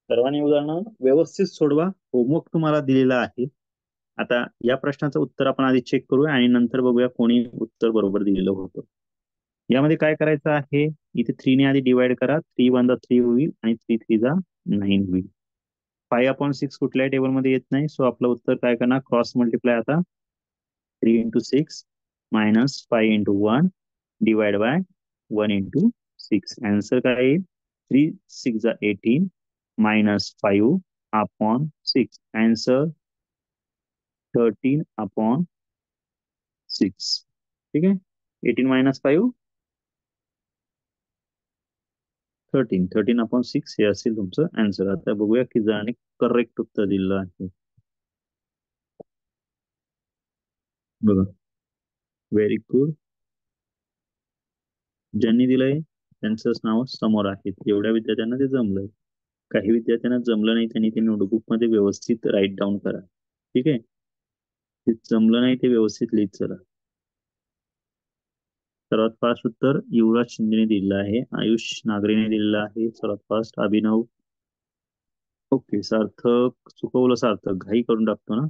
सर्वांनी उदाहरणं व्यवस्थित सोडवा. होमवर्क तुम्हाला दिलेला आहे. आता या प्रश्नाचं उत्तर आपण आधी चेक करूया आणि नंतर बघूया कोणी उत्तर बरोबर दिलेलं होतं. यामध्ये काय करायचं आहे, इथे 3 ने आधी डिवाइड करा. 3 वन 3 होईल आणि 3 3 9 होईल. 5/6 कुठल्याही टेबलमध्ये येत नाही, सो आपलं उत्तर काय करणार, क्रॉस मल्टिप्लाय आता 3 into 6 minus 5 into 1 divided by 1 into 6. Answer काय येईल, 3 6 18 minus 5 upon 6. Answer 13 upon 6. ठीक आहे, 18 minus 5 13. 13 upon 6 हे असेल तुमचं आन्सर. आता बघूया की जणांनी करेक्ट उत्तर दिलेलं आहे. बघा, व्हेरी गुड. ज्यांनी दिलंय त्यांचंच नाव समोर आहे. एवढ्या विद्यार्थ्यांना ते जमलंय. काही विद्यार्थ्यांना जमलं नाही, त्यांनी ते नोटबुक मध्ये व्यवस्थित राईट डाऊन करा. ठीक आहे, ते जमलं नाही ते व्यवस्थित लिहित चला. सर्वात फास्ट उत्तर युवराज शिंदेने दिलेलं आहे. आयुष नागरेने दिलेलं आहे सर्वात फास्ट. अभिनव, ओके. सार्थक, चुकवलं सार्थक, घाई करून टाकतो ना.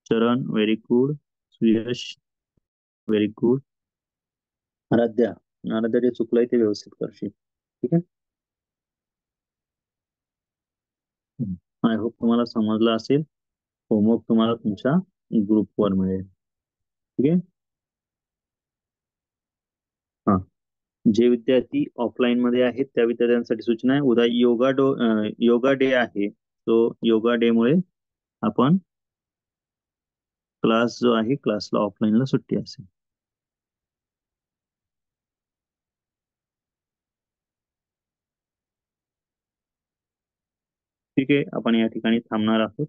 Charan, very good. Suyash, very good. Aaradhya, Aaradhya जे चुकलंय ते व्यवस्थित करशील. ठीक आहे, आय होप तुम्हाला समजलं असेल. होमवर्क तुम्हाला तुमच्या ग्रुपवर मिळेल. ठीक आहे, हा. जे विद्यार्थी ऑफलाईन मध्ये आहेत त्या विद्यार्थ्यांसाठी सूचना आहे, उद्या योगा डे आहे. तो योगा डे मुळे आपण क्लास जो आहे क्लासला ऑफलाईनला सुट्टी असेल. ठीक आहे, आपण या ठिकाणी थांबणार आहोत.